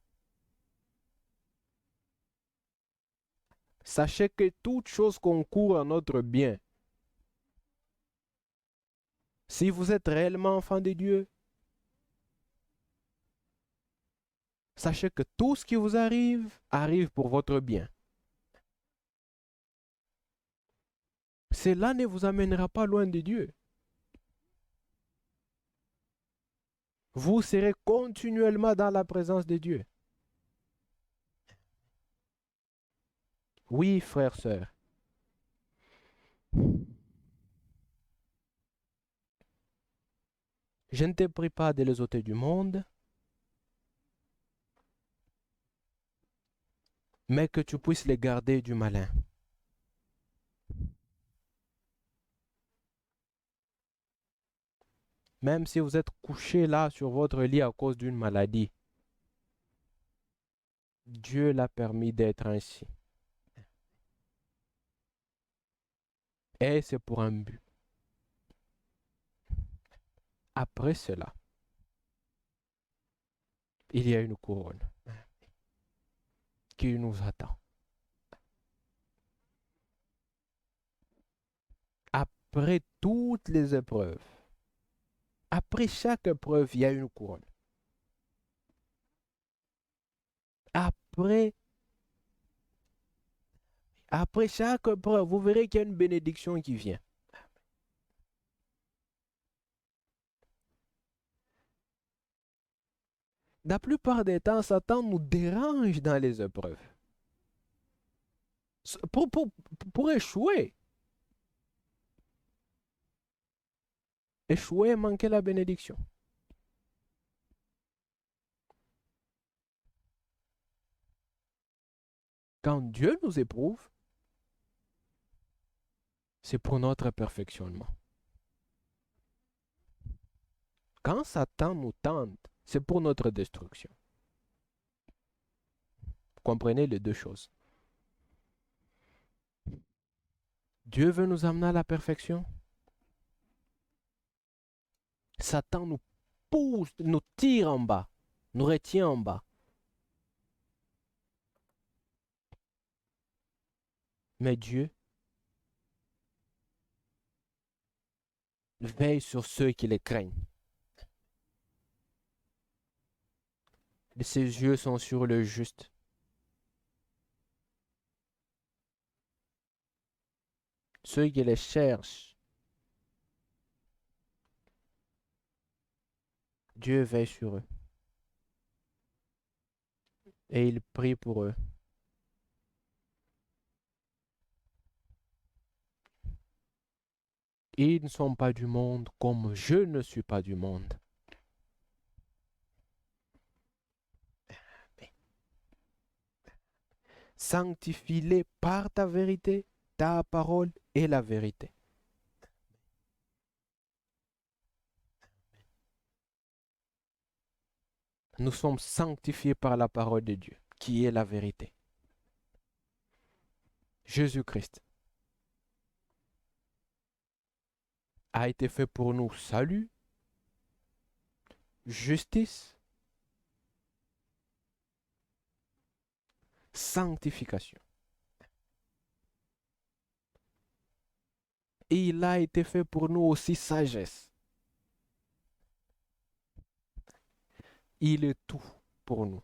Sachez que toute chose concourt à notre bien. Si vous êtes réellement enfant de Dieu, sachez que tout ce qui vous arrive, arrive pour votre bien. Cela ne vous amènera pas loin de Dieu. Vous serez continuellement dans la présence de Dieu. Oui, frères, sœurs. Je ne te prie pas de les ôter du monde, mais que tu puisses les garder du malin. Même si vous êtes couché là sur votre lit à cause d'une maladie, Dieu l'a permis d'être ainsi. Et c'est pour un but. Après cela, il y a une couronne qui nous attend. Après toutes les épreuves, après chaque épreuve, il y a une couronne. Après chaque épreuve, vous verrez qu'il y a une bénédiction qui vient. La plupart des temps, Satan nous dérange dans les épreuves. Pour échouer. Échouer, manquer la bénédiction. Quand Dieu nous éprouve, c'est pour notre perfectionnement. Quand Satan nous tente, c'est pour notre destruction. Vous comprenez les deux choses. Dieu veut nous amener à la perfection. Satan nous pousse, nous tire en bas, nous retient en bas. Mais Dieu veille sur ceux qui les craignent. Ses yeux sont sur le juste. Ceux qui les cherchent, Dieu veille sur eux. Et il prie pour eux. Ils ne sont pas du monde comme je ne suis pas du monde. Sanctifie-les par ta vérité, ta parole est la vérité. Nous sommes sanctifiés par la parole de Dieu, qui est la vérité. Jésus-Christ a été fait pour nous salut, justice, sanctification. Et il a été fait pour nous aussi sagesse. Il est tout pour nous.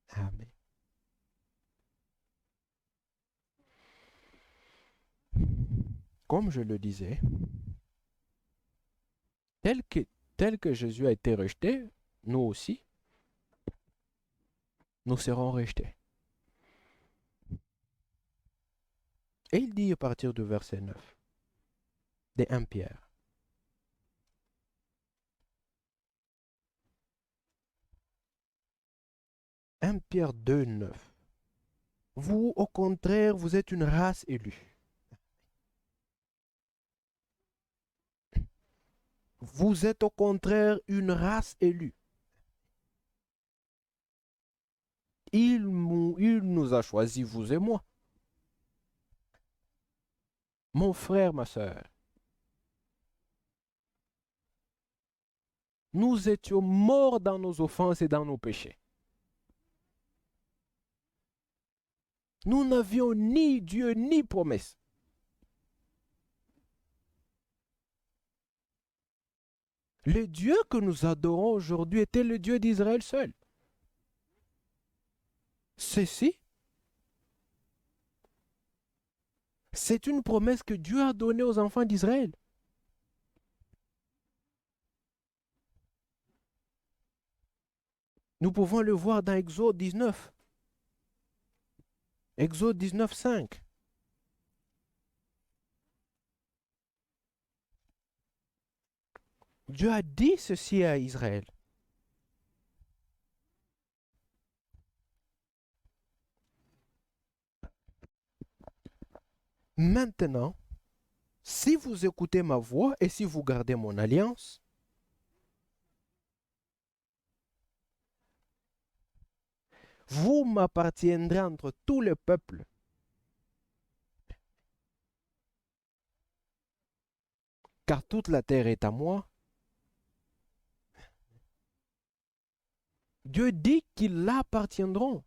Amen. Comme je le disais, tel que Jésus a été rejeté, nous aussi, nous serons rejetés. Et il dit à partir du verset 9 de 1 Pierre. « 1 Pierre 2, 9. Vous, au contraire, vous êtes une race élue. Vous êtes au contraire une race élue. Il nous a choisis, vous et moi. Mon frère, ma soeur. Nous étions morts dans nos offenses et dans nos péchés. Nous n'avions ni Dieu ni promesse. Le Dieu que nous adorons aujourd'hui était le Dieu d'Israël seul. Ceci, c'est une promesse que Dieu a donnée aux enfants d'Israël. Nous pouvons le voir dans Exode 19. Exode 19, 5. Dieu a dit ceci à Israël. Maintenant, si vous écoutez ma voix et si vous gardez mon alliance, vous m'appartiendrez entre tous les peuples. Car toute la terre est à moi. Dieu dit qu'ils l'appartiendront.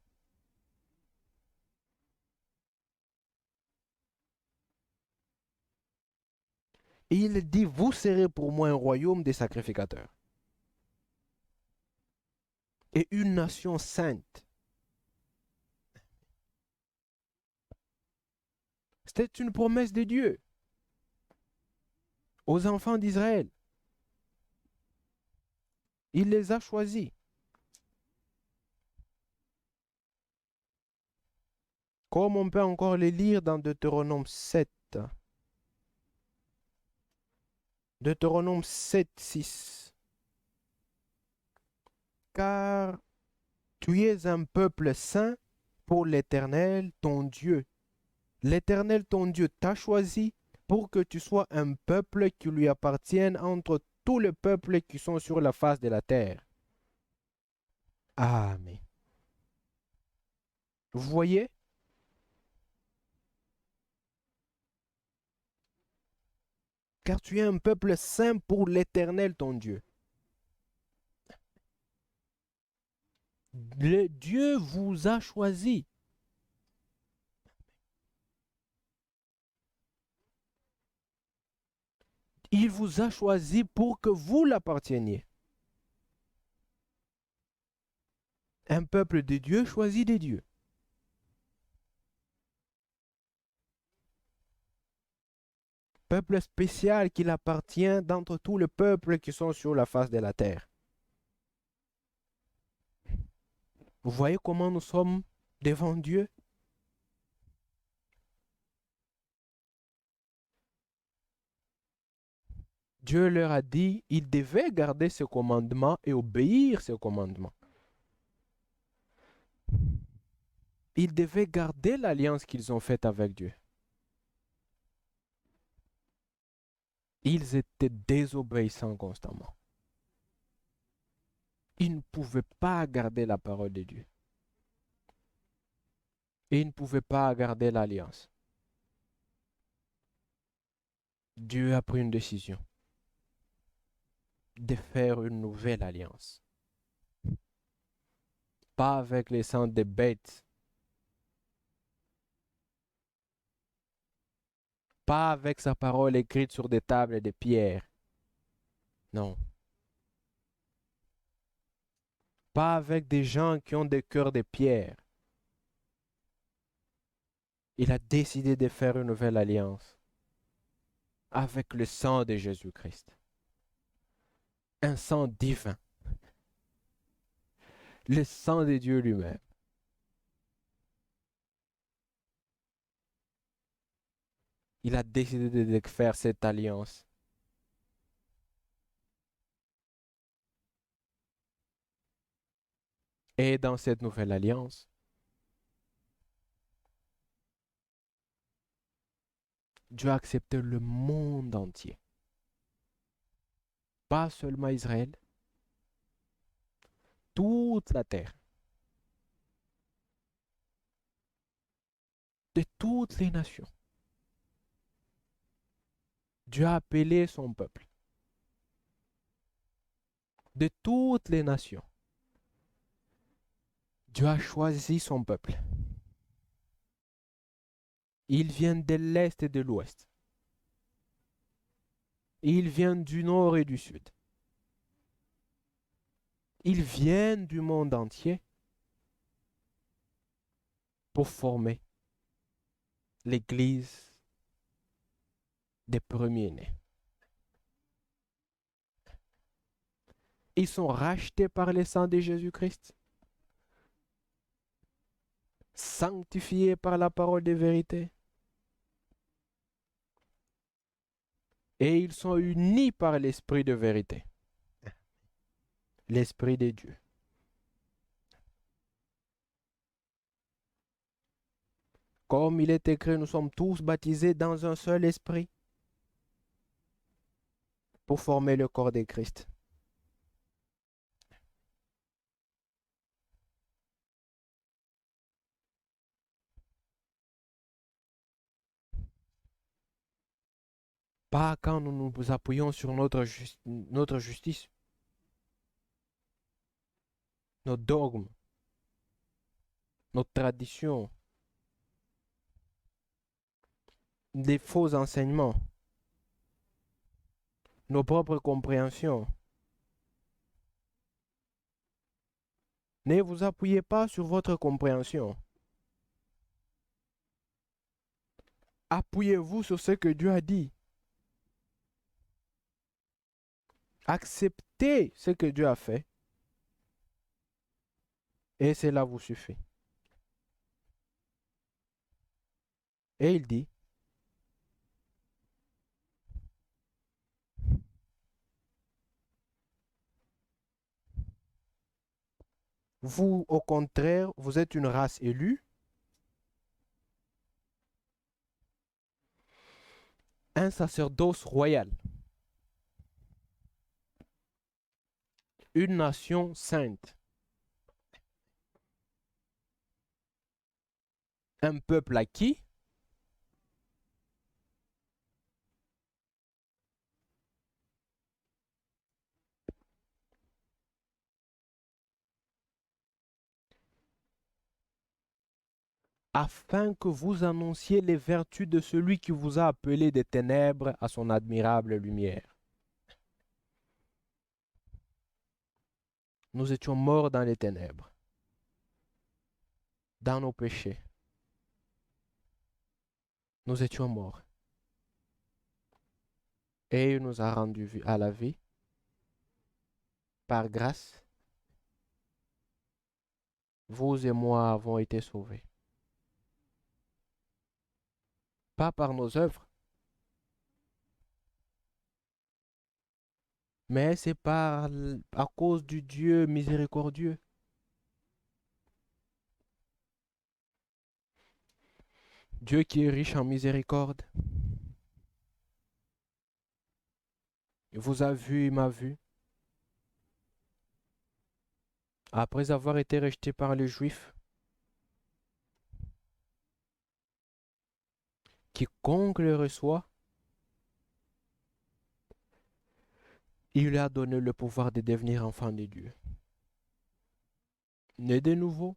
Et il dit, vous serez pour moi un royaume des sacrificateurs. Et une nation sainte. C'était une promesse de Dieu aux enfants d'Israël. Il les a choisis. Comme on peut encore les lire dans Deutéronome 7. Deutéronome 7, 6. Car tu es un peuple saint pour l'Éternel, ton Dieu. L'Éternel, ton Dieu, t'a choisi pour que tu sois un peuple qui lui appartienne entre tous les peuples qui sont sur la face de la terre. Amen. Vous voyez? car tu es un peuple saint pour l'Éternel ton Dieu. Le Dieu vous a choisi. Il vous a choisi pour que vous l'apparteniez. Un peuple de Dieu choisit de Dieu. Peuple spécial qu'il appartient d'entre tous les peuples qui sont sur la face de la terre. Vous voyez comment nous sommes devant Dieu? Dieu leur a dit qu'ils devaient garder ses commandements et obéir ses commandements. Ils devaient garder l'alliance qu'ils ont faite avec Dieu. Ils étaient désobéissants constamment. Ils ne pouvaient pas garder la parole de Dieu. Et ils ne pouvaient pas garder l'alliance. Dieu a pris une décision de faire une nouvelle alliance. Pas avec les sangs des bêtes. Pas avec sa parole écrite sur des tables de pierre. Non. Pas avec des gens qui ont des cœurs de pierre. Il a décidé de faire une nouvelle alliance avec le sang de Jésus-Christ. Un sang divin. Le sang de Dieu lui-même. Il a décidé de faire cette alliance. Et dans cette nouvelle alliance, Dieu a accepté le monde entier. Pas seulement Israël, toute la terre. De toutes les nations. Dieu a appelé son peuple. De toutes les nations. Dieu a choisi son peuple. Ils viennent de l'Est et de l'Ouest. Ils viennent du Nord et du Sud. Ils viennent du monde entier pour former l'Église des premiers-nés. Ils sont rachetés par le sang de Jésus-Christ, sanctifiés par la parole de vérité, et ils sont unis par l'Esprit de vérité, l'Esprit de Dieu. Comme il est écrit, nous sommes tous baptisés dans un seul esprit pour former le corps de Christ. Pas quand nous nous appuyons sur notre justice, nos dogmes, nos traditions, des faux enseignements, nos propres compréhensions. Ne vous appuyez pas sur votre compréhension. Appuyez-vous sur ce que Dieu a dit. Acceptez ce que Dieu a fait et cela vous suffit. Et il dit, vous, au contraire, vous êtes une race élue, un sacerdoce royal, une nation sainte, un peuple acquis, afin que vous annonciez les vertus de celui qui vous a appelé des ténèbres à son admirable lumière. Nous étions morts dans les ténèbres, dans nos péchés. Nous étions morts. Et il nous a rendus à la vie par grâce. Vous et moi avons été sauvés. Pas par nos œuvres, mais c'est à cause du Dieu miséricordieux. Dieu qui est riche en miséricorde. Il vous a vu, il m'a vu. Après avoir été rejeté par les Juifs, quiconque le reçoit, il lui a donné le pouvoir de devenir enfant de Dieu. Né de nouveau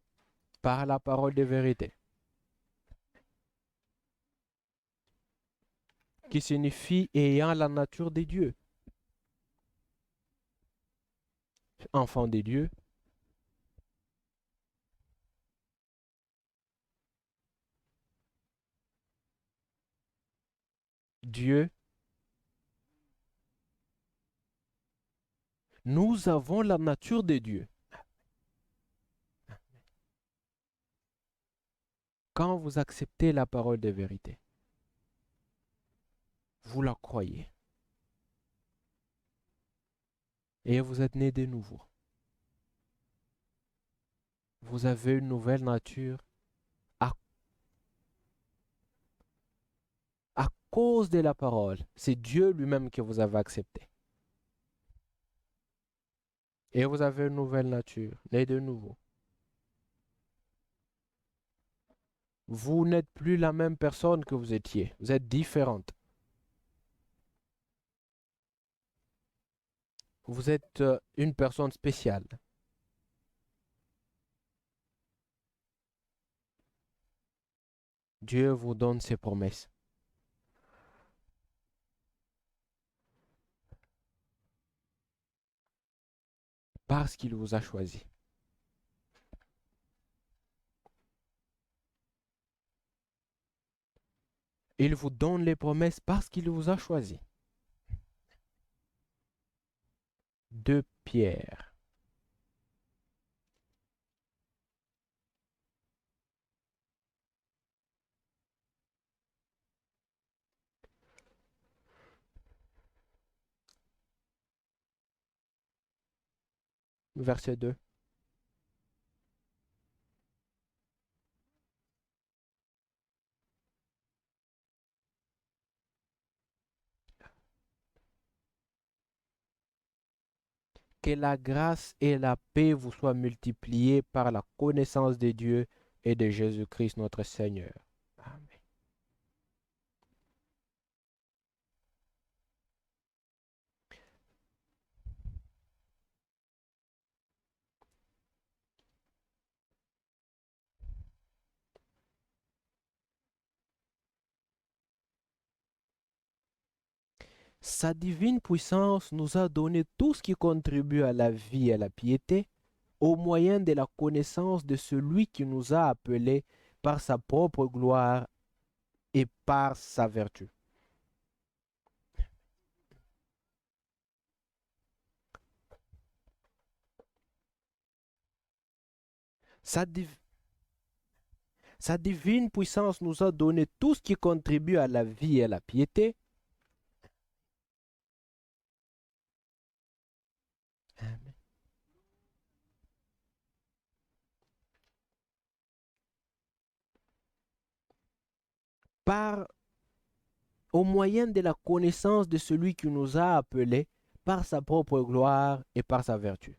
par la parole de vérité, qui signifie ayant la nature de Dieu. Enfant de Dieu, Dieu, nous avons la nature de Dieu. Quand vous acceptez la parole de vérité, vous la croyez et vous êtes né de nouveau. Vous avez une nouvelle nature à, à cause de la parole. C'est Dieu lui-même que vous avez accepté. Et vous avez une nouvelle nature, né de nouveau. Vous n'êtes plus la même personne que vous étiez. Vous êtes différente. Vous êtes une personne spéciale. Dieu vous donne ses promesses. Parce qu'il vous a choisi. Il vous donne les promesses parce qu'il vous a choisi. 2 Pierre. Verset 2. Que la grâce et la paix vous soient multipliées par la connaissance de Dieu et de Jésus-Christ notre Seigneur. Amen. Sa divine puissance nous a donné tout ce qui contribue à la vie et à la piété au moyen de la connaissance de celui qui nous a appelés par sa propre gloire et par sa vertu. Sa, div- Sa divine puissance nous a donné tout ce qui contribue à la vie et à la piété. Amen. Par, au moyen de la connaissance de celui qui nous a appelés par sa propre gloire et par sa vertu.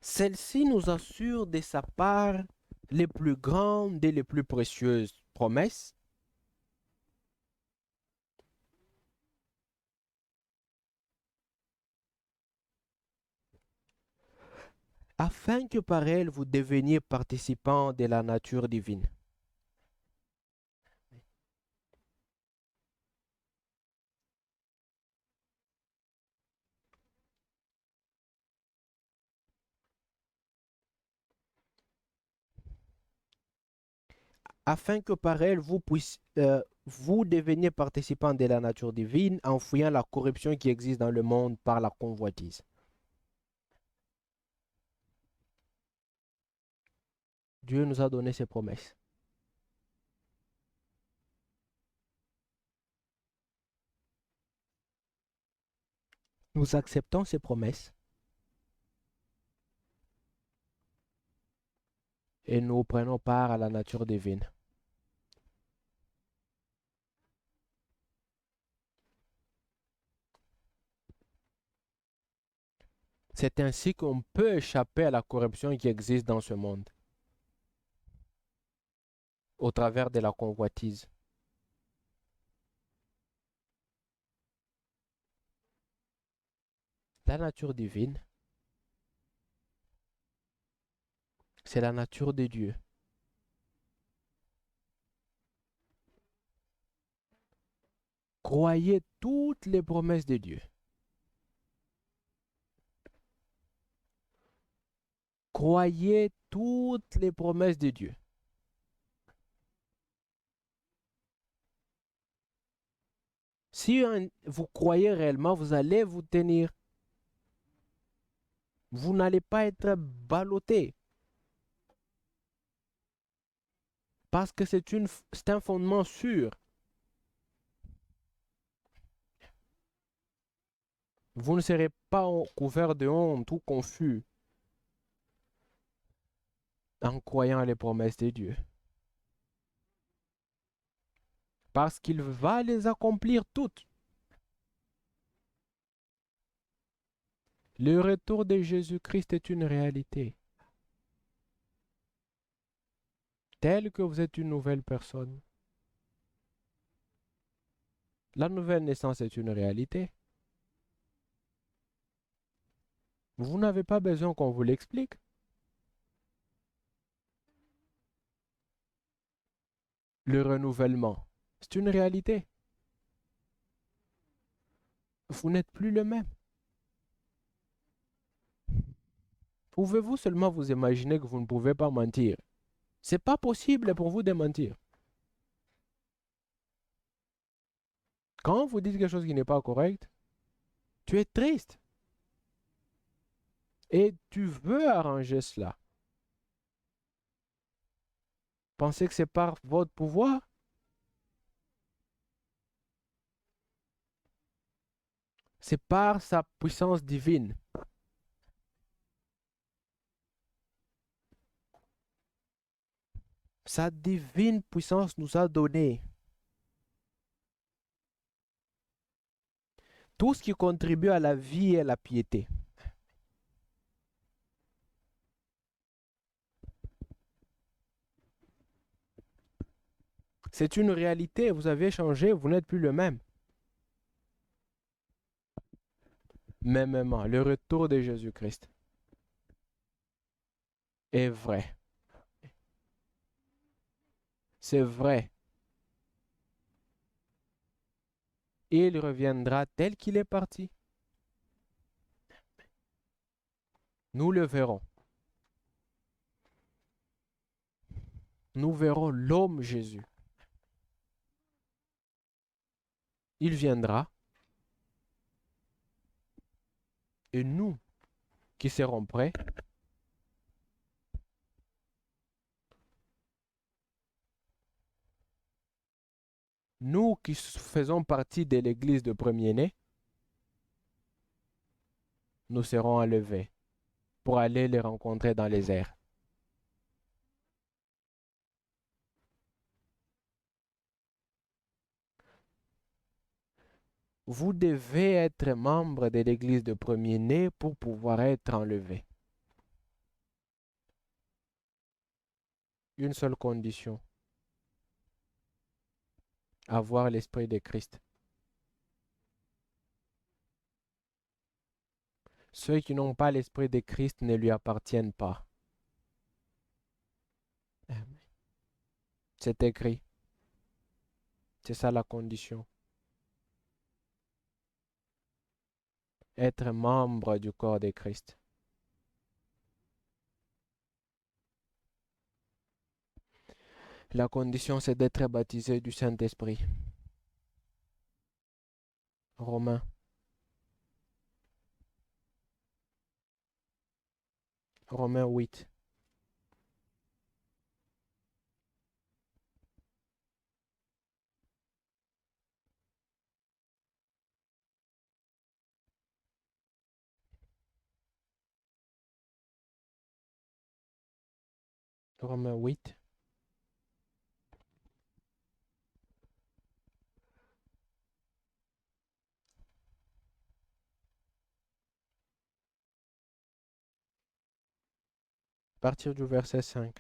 Celle-ci nous assure de sa part les plus grandes et les plus précieuses promesses afin que par elle vous deveniez participants de la nature divine. Afin que par elle vous deveniez participants de la nature divine en fuyant la corruption qui existe dans le monde par la convoitise. Dieu nous a donné ses promesses. Nous acceptons ses promesses et nous prenons part à la nature divine. C'est ainsi qu'on peut échapper à la corruption qui existe dans ce monde, au travers de la convoitise. La nature divine, c'est la nature de Dieu. Croyez toutes les promesses de Dieu. Croyez toutes les promesses de Dieu. Si vous croyez réellement, vous allez vous tenir. Vous n'allez pas être ballotté. Parce que c'est un fondement sûr. Vous ne serez pas couvert de honte ou confus en croyant les promesses de Dieu. Parce qu'il va les accomplir toutes. Le retour de Jésus-Christ est une réalité. Tel que vous êtes une nouvelle personne. La nouvelle naissance est une réalité. Vous n'avez pas besoin qu'on vous l'explique. Le renouvellement, c'est une réalité. Vous n'êtes plus le même. Pouvez-vous seulement vous imaginer que vous ne pouvez pas mentir? C'est pas possible pour vous de mentir. Quand vous dites quelque chose qui n'est pas correct, tu es triste. Et tu veux arranger cela. Pensez que c'est par votre pouvoir? C'est par sa puissance divine. Sa divine puissance nous a donné tout ce qui contribue à la vie et à la piété. C'est une réalité, vous avez changé, vous n'êtes plus le même. Mêmement, le retour de Jésus-Christ est vrai. C'est vrai. Il reviendra tel qu'il est parti. Nous le verrons. Nous verrons l'homme Jésus. Il viendra et nous qui serons prêts, nous qui faisons partie de l'église de premier-né, nous serons enlevés pour aller les rencontrer dans les airs. Vous devez être membre de l'église de premier-né pour pouvoir être enlevé. Une seule condition, avoir l'esprit de Christ. Ceux qui n'ont pas l'Esprit de Christ ne lui appartiennent pas. C'est écrit. C'est ça la condition. Être membre du corps de Christ. La condition, c'est d'être baptisé du Saint-Esprit. Romains. Romains 8. Romains 8. À partir du verset 5.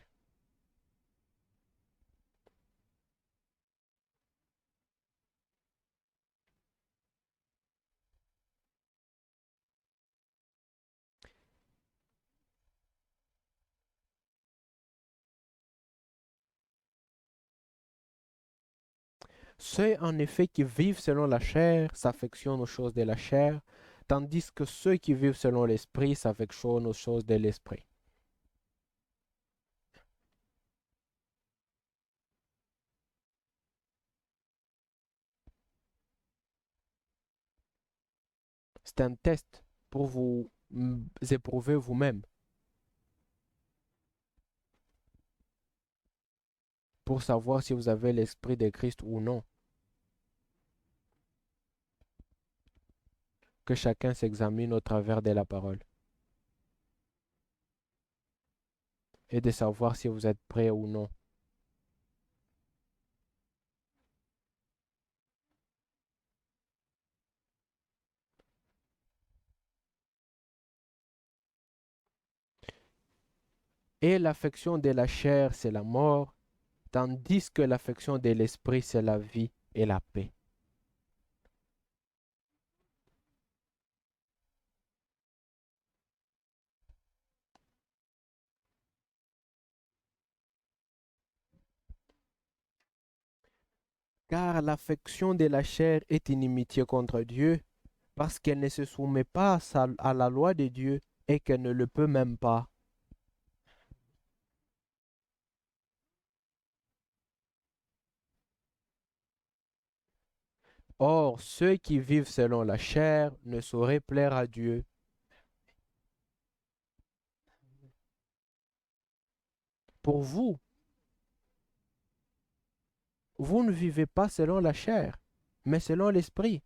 Ceux en effet qui vivent selon la chair s'affectionnent aux choses de la chair, tandis que ceux qui vivent selon l'esprit s'affectionnent aux choses de l'esprit. C'est un test pour vous éprouver vous-même, pour savoir si vous avez l'esprit de Christ ou non. Que chacun s'examine au travers de la parole et de savoir si vous êtes prêt ou non. Et l'affection de la chair, c'est la mort, tandis que l'affection de l'esprit, c'est la vie et la paix. Car l'affection de la chair est inimitié contre Dieu, parce qu'elle ne se soumet pas à la loi de Dieu et qu'elle ne le peut même pas. Or, ceux qui vivent selon la chair ne sauraient plaire à Dieu. Pour vous, vous ne vivez pas selon la chair, mais selon l'esprit.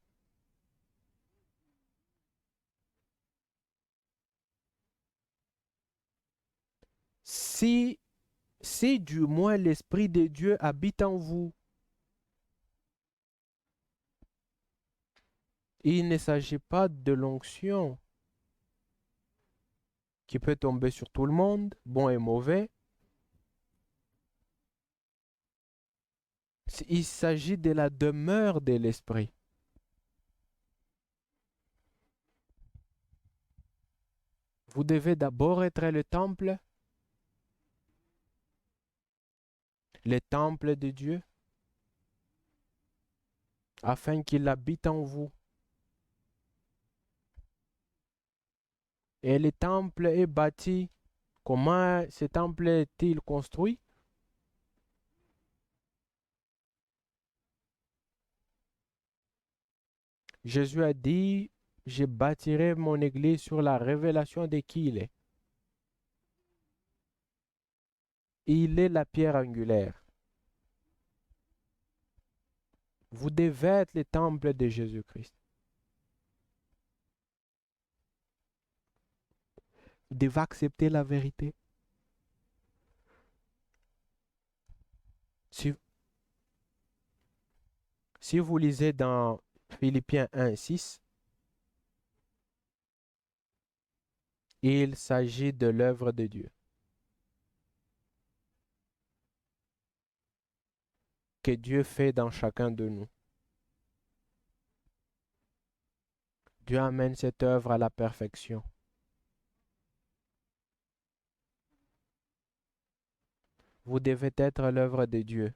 Si, si du moins l'esprit de Dieu habite en vous, il ne s'agit pas de l'onction qui peut tomber sur tout le monde, bon et mauvais. Il s'agit de la demeure de l'esprit. Vous devez d'abord être le temple de Dieu, afin qu'il habite en vous. Et le temple est bâti. Comment ce temple est-il construit? Jésus a dit, je bâtirai mon église sur la révélation de qui il est. Il est la pierre angulaire. Vous devez être le temple de Jésus-Christ. Vous devez accepter la vérité. Si, si vous lisez dans Philippiens 1, 6, il s'agit de l'œuvre de Dieu que Dieu fait dans chacun de nous. Dieu amène cette œuvre à la perfection. Vous devez être l'œuvre de Dieu.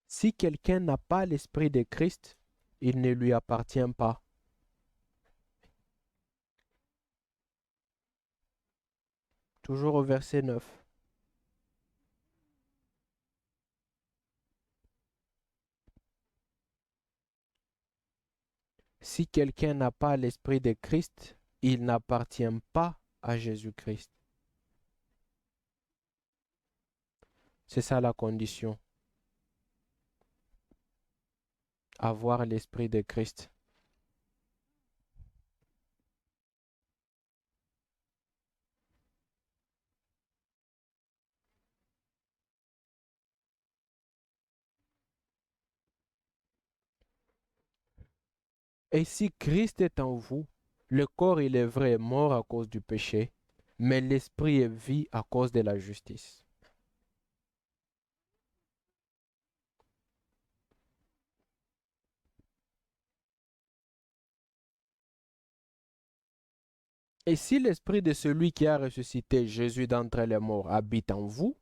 Si quelqu'un n'a pas l'Esprit de Christ, il ne lui appartient pas. Toujours au verset 9. Si quelqu'un n'a pas l'Esprit de Christ, il n'appartient pas à Jésus-Christ. C'est ça la condition. Avoir l'Esprit de Christ. Et si Christ est en vous, le corps, il est vrai, mort à cause du péché, mais l'esprit est vie à cause de la justice. Et si l'esprit de celui qui a ressuscité Jésus d'entre les morts habite en vous,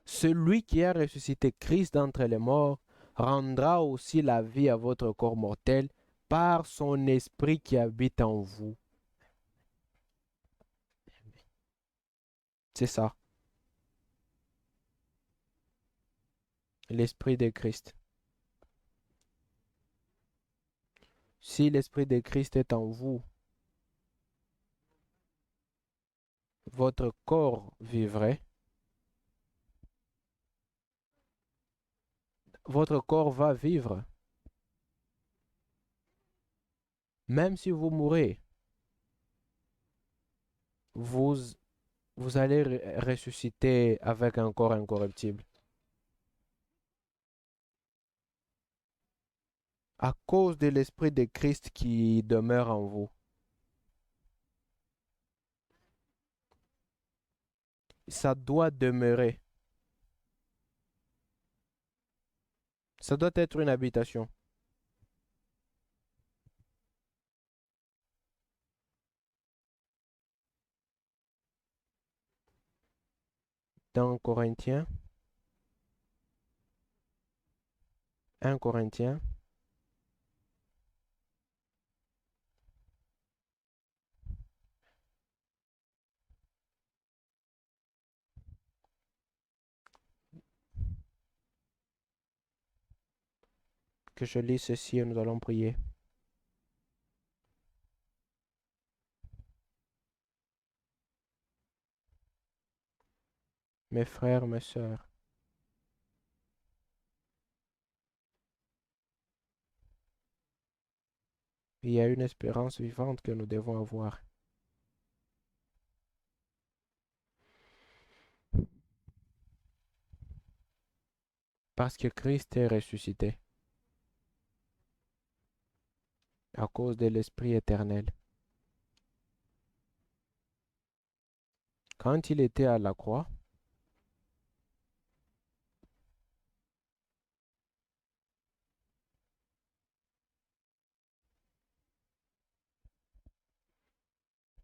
celui qui a ressuscité Christ d'entre les morts rendra aussi la vie à votre corps mortel par son esprit qui habite en vous. C'est ça, l'esprit de Christ. Si l'esprit de Christ est en vous, votre corps vivrait, votre corps va vivre, même si vous mourrez, vous, vous allez ressusciter avec un corps incorruptible. À cause de l'esprit de Christ qui demeure en vous. Ça doit demeurer. Ça doit être une habitation. Dans Corinthiens, 1 Corinthiens, que je lis ceci et nous allons prier. Mes frères, mes sœurs, il y a une espérance vivante que nous devons avoir. Parce que Christ est ressuscité à cause de l'Esprit éternel. Quand il était à la croix,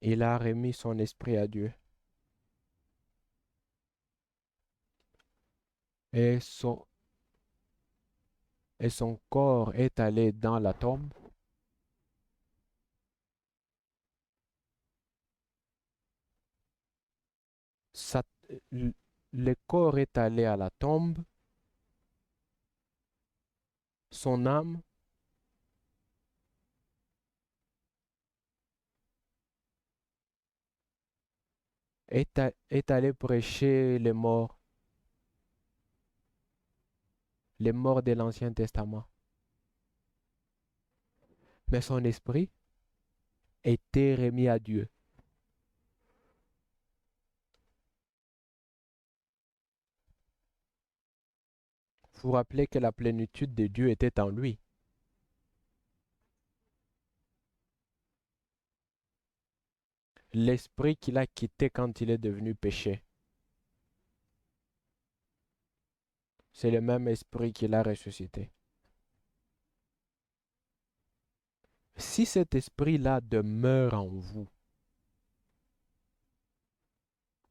il a remis son esprit à Dieu. Et son corps est allé dans la tombe. Sa- le corps est allé à la tombe. Son âme est allé prêcher les morts de l'Ancien Testament. Mais son esprit était remis à Dieu. vous rappelez que la plénitude de Dieu était en lui. L'esprit qu'il a quitté quand il est devenu péché, c'est le même esprit qu'il a ressuscité. Si cet esprit-là demeure en vous,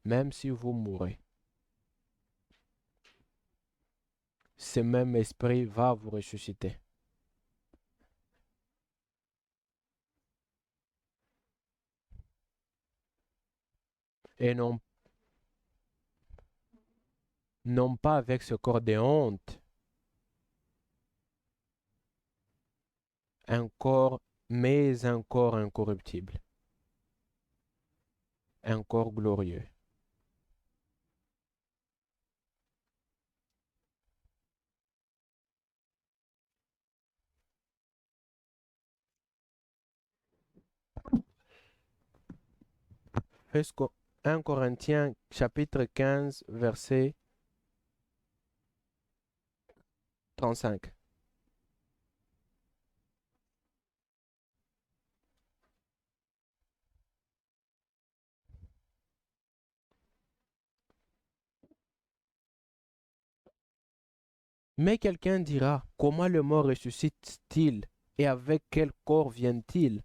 même si vous mourrez, ce même esprit va vous ressusciter. Et non pas avec ce corps de honte, mais un corps incorruptible, un corps glorieux. First 1 Corinthiens chapitre 15, verset 35. Mais quelqu'un dira, comment le mort ressuscite-t-il et avec quel corps vient-il?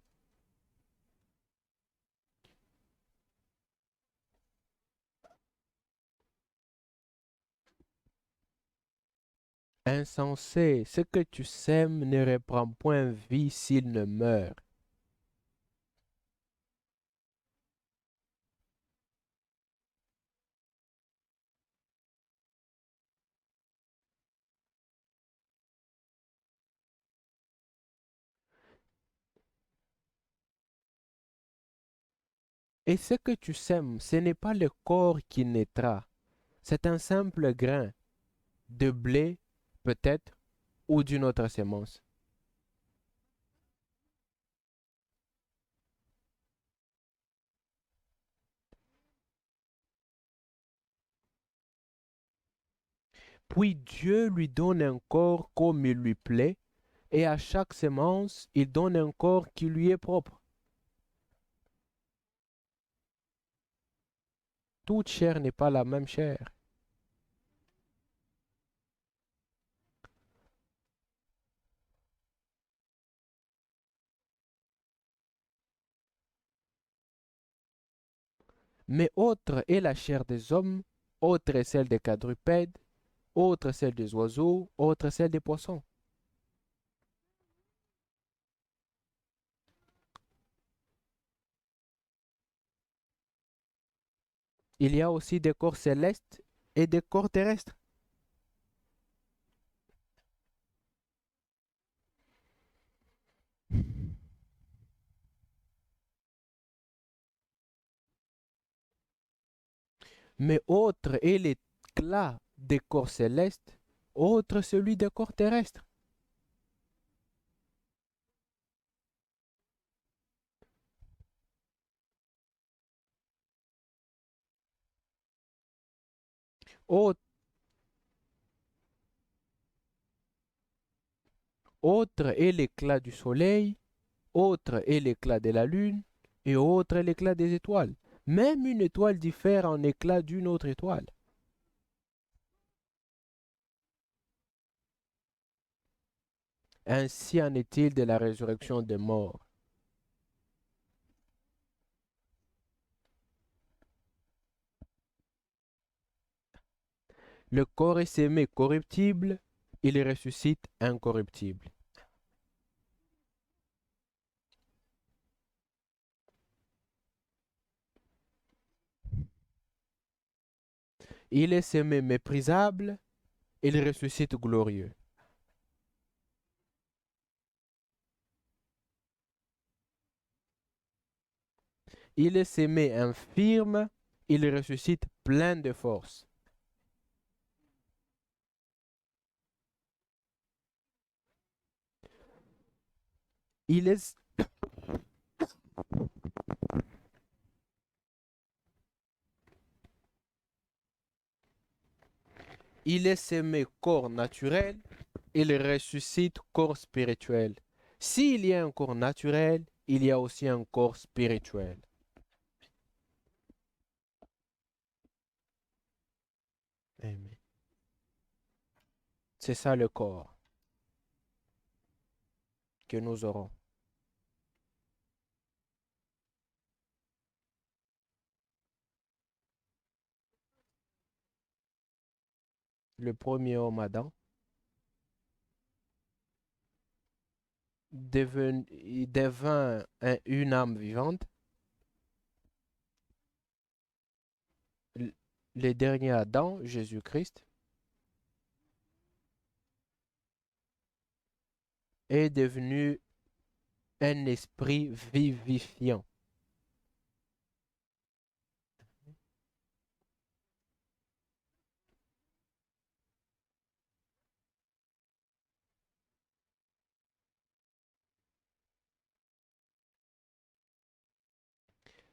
Insensé, ce que tu sèmes ne reprend point vie s'il ne meurt. Et ce que tu sèmes, ce n'est pas le corps qui naîtra, c'est un simple grain de blé, peut-être, ou d'une autre semence. Puis Dieu lui donne un corps comme il lui plaît, et à chaque semence, il donne un corps qui lui est propre. Toute chair n'est pas la même chair. Mais autre est la chair des hommes, autre est celle des quadrupèdes, autre celle des oiseaux, autre celle des poissons. Il y a aussi des corps célestes et des corps terrestres. Mais autre est l'éclat des corps célestes, autre celui des corps terrestres. Autre, autre est l'éclat du soleil, autre est l'éclat de la lune, et autre est l'éclat des étoiles. Même une étoile diffère en éclat d'une autre étoile. Ainsi en est-il de la résurrection des morts. Le corps est sémé corruptible, il ressuscite incorruptible. Il est sémé méprisable, il ressuscite glorieux. Il est sémé infirme, il ressuscite plein de force. Il est, Il est semé corps naturel, il ressuscite corps spirituel. S'il y a un corps naturel, il y a aussi un corps spirituel. Amen. C'est ça le corps que nous aurons. Le premier homme Adam il devint une âme vivante. Le dernier Adam, Jésus-Christ, est devenu un esprit vivifiant.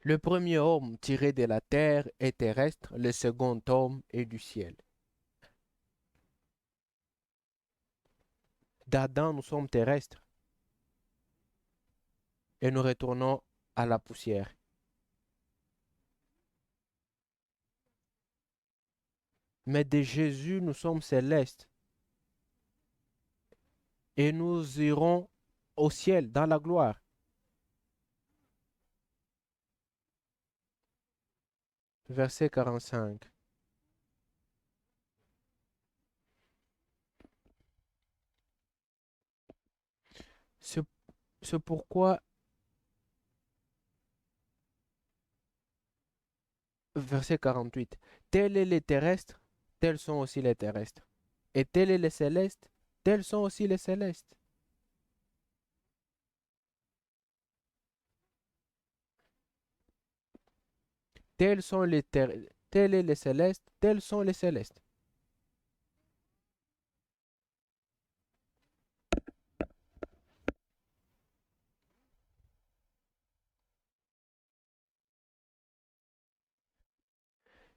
Le premier homme tiré de la terre est terrestre, le second homme est du ciel. D'Adam, nous sommes terrestres et nous retournons à la poussière. Mais de Jésus, nous sommes célestes et nous irons au ciel, dans la gloire. Verset 45. C'est c'est pourquoi, verset 48, tels est les terrestres, tels sont aussi les terrestres. Et tels est les célestes, tels sont aussi les célestes. Tels sont tels est les célestes, tels sont les célestes.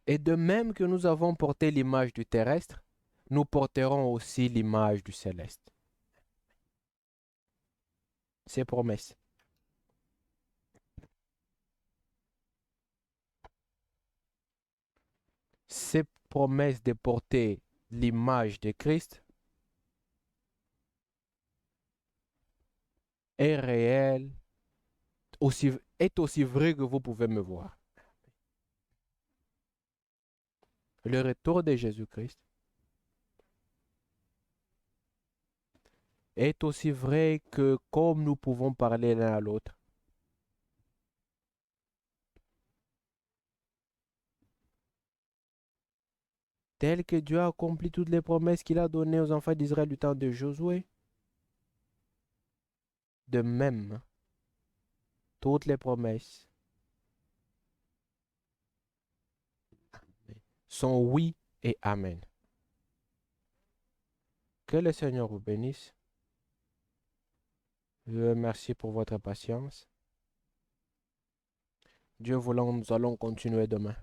Et de même que nous avons porté l'image du terrestre, nous porterons aussi l'image du céleste. C'est promesse. Cette promesse de porter l'image de Christ est réelle, est aussi vrai que vous pouvez me voir. Le retour de Jésus-Christ est aussi vrai que comme nous pouvons parler l'un à l'autre. Tel que Dieu a accompli toutes les promesses qu'il a données aux enfants d'Israël du temps de Josué, de même, toutes les promesses sont oui et amen. Que le Seigneur vous bénisse. Je vous remercie pour votre patience. Dieu voulant, nous allons continuer demain.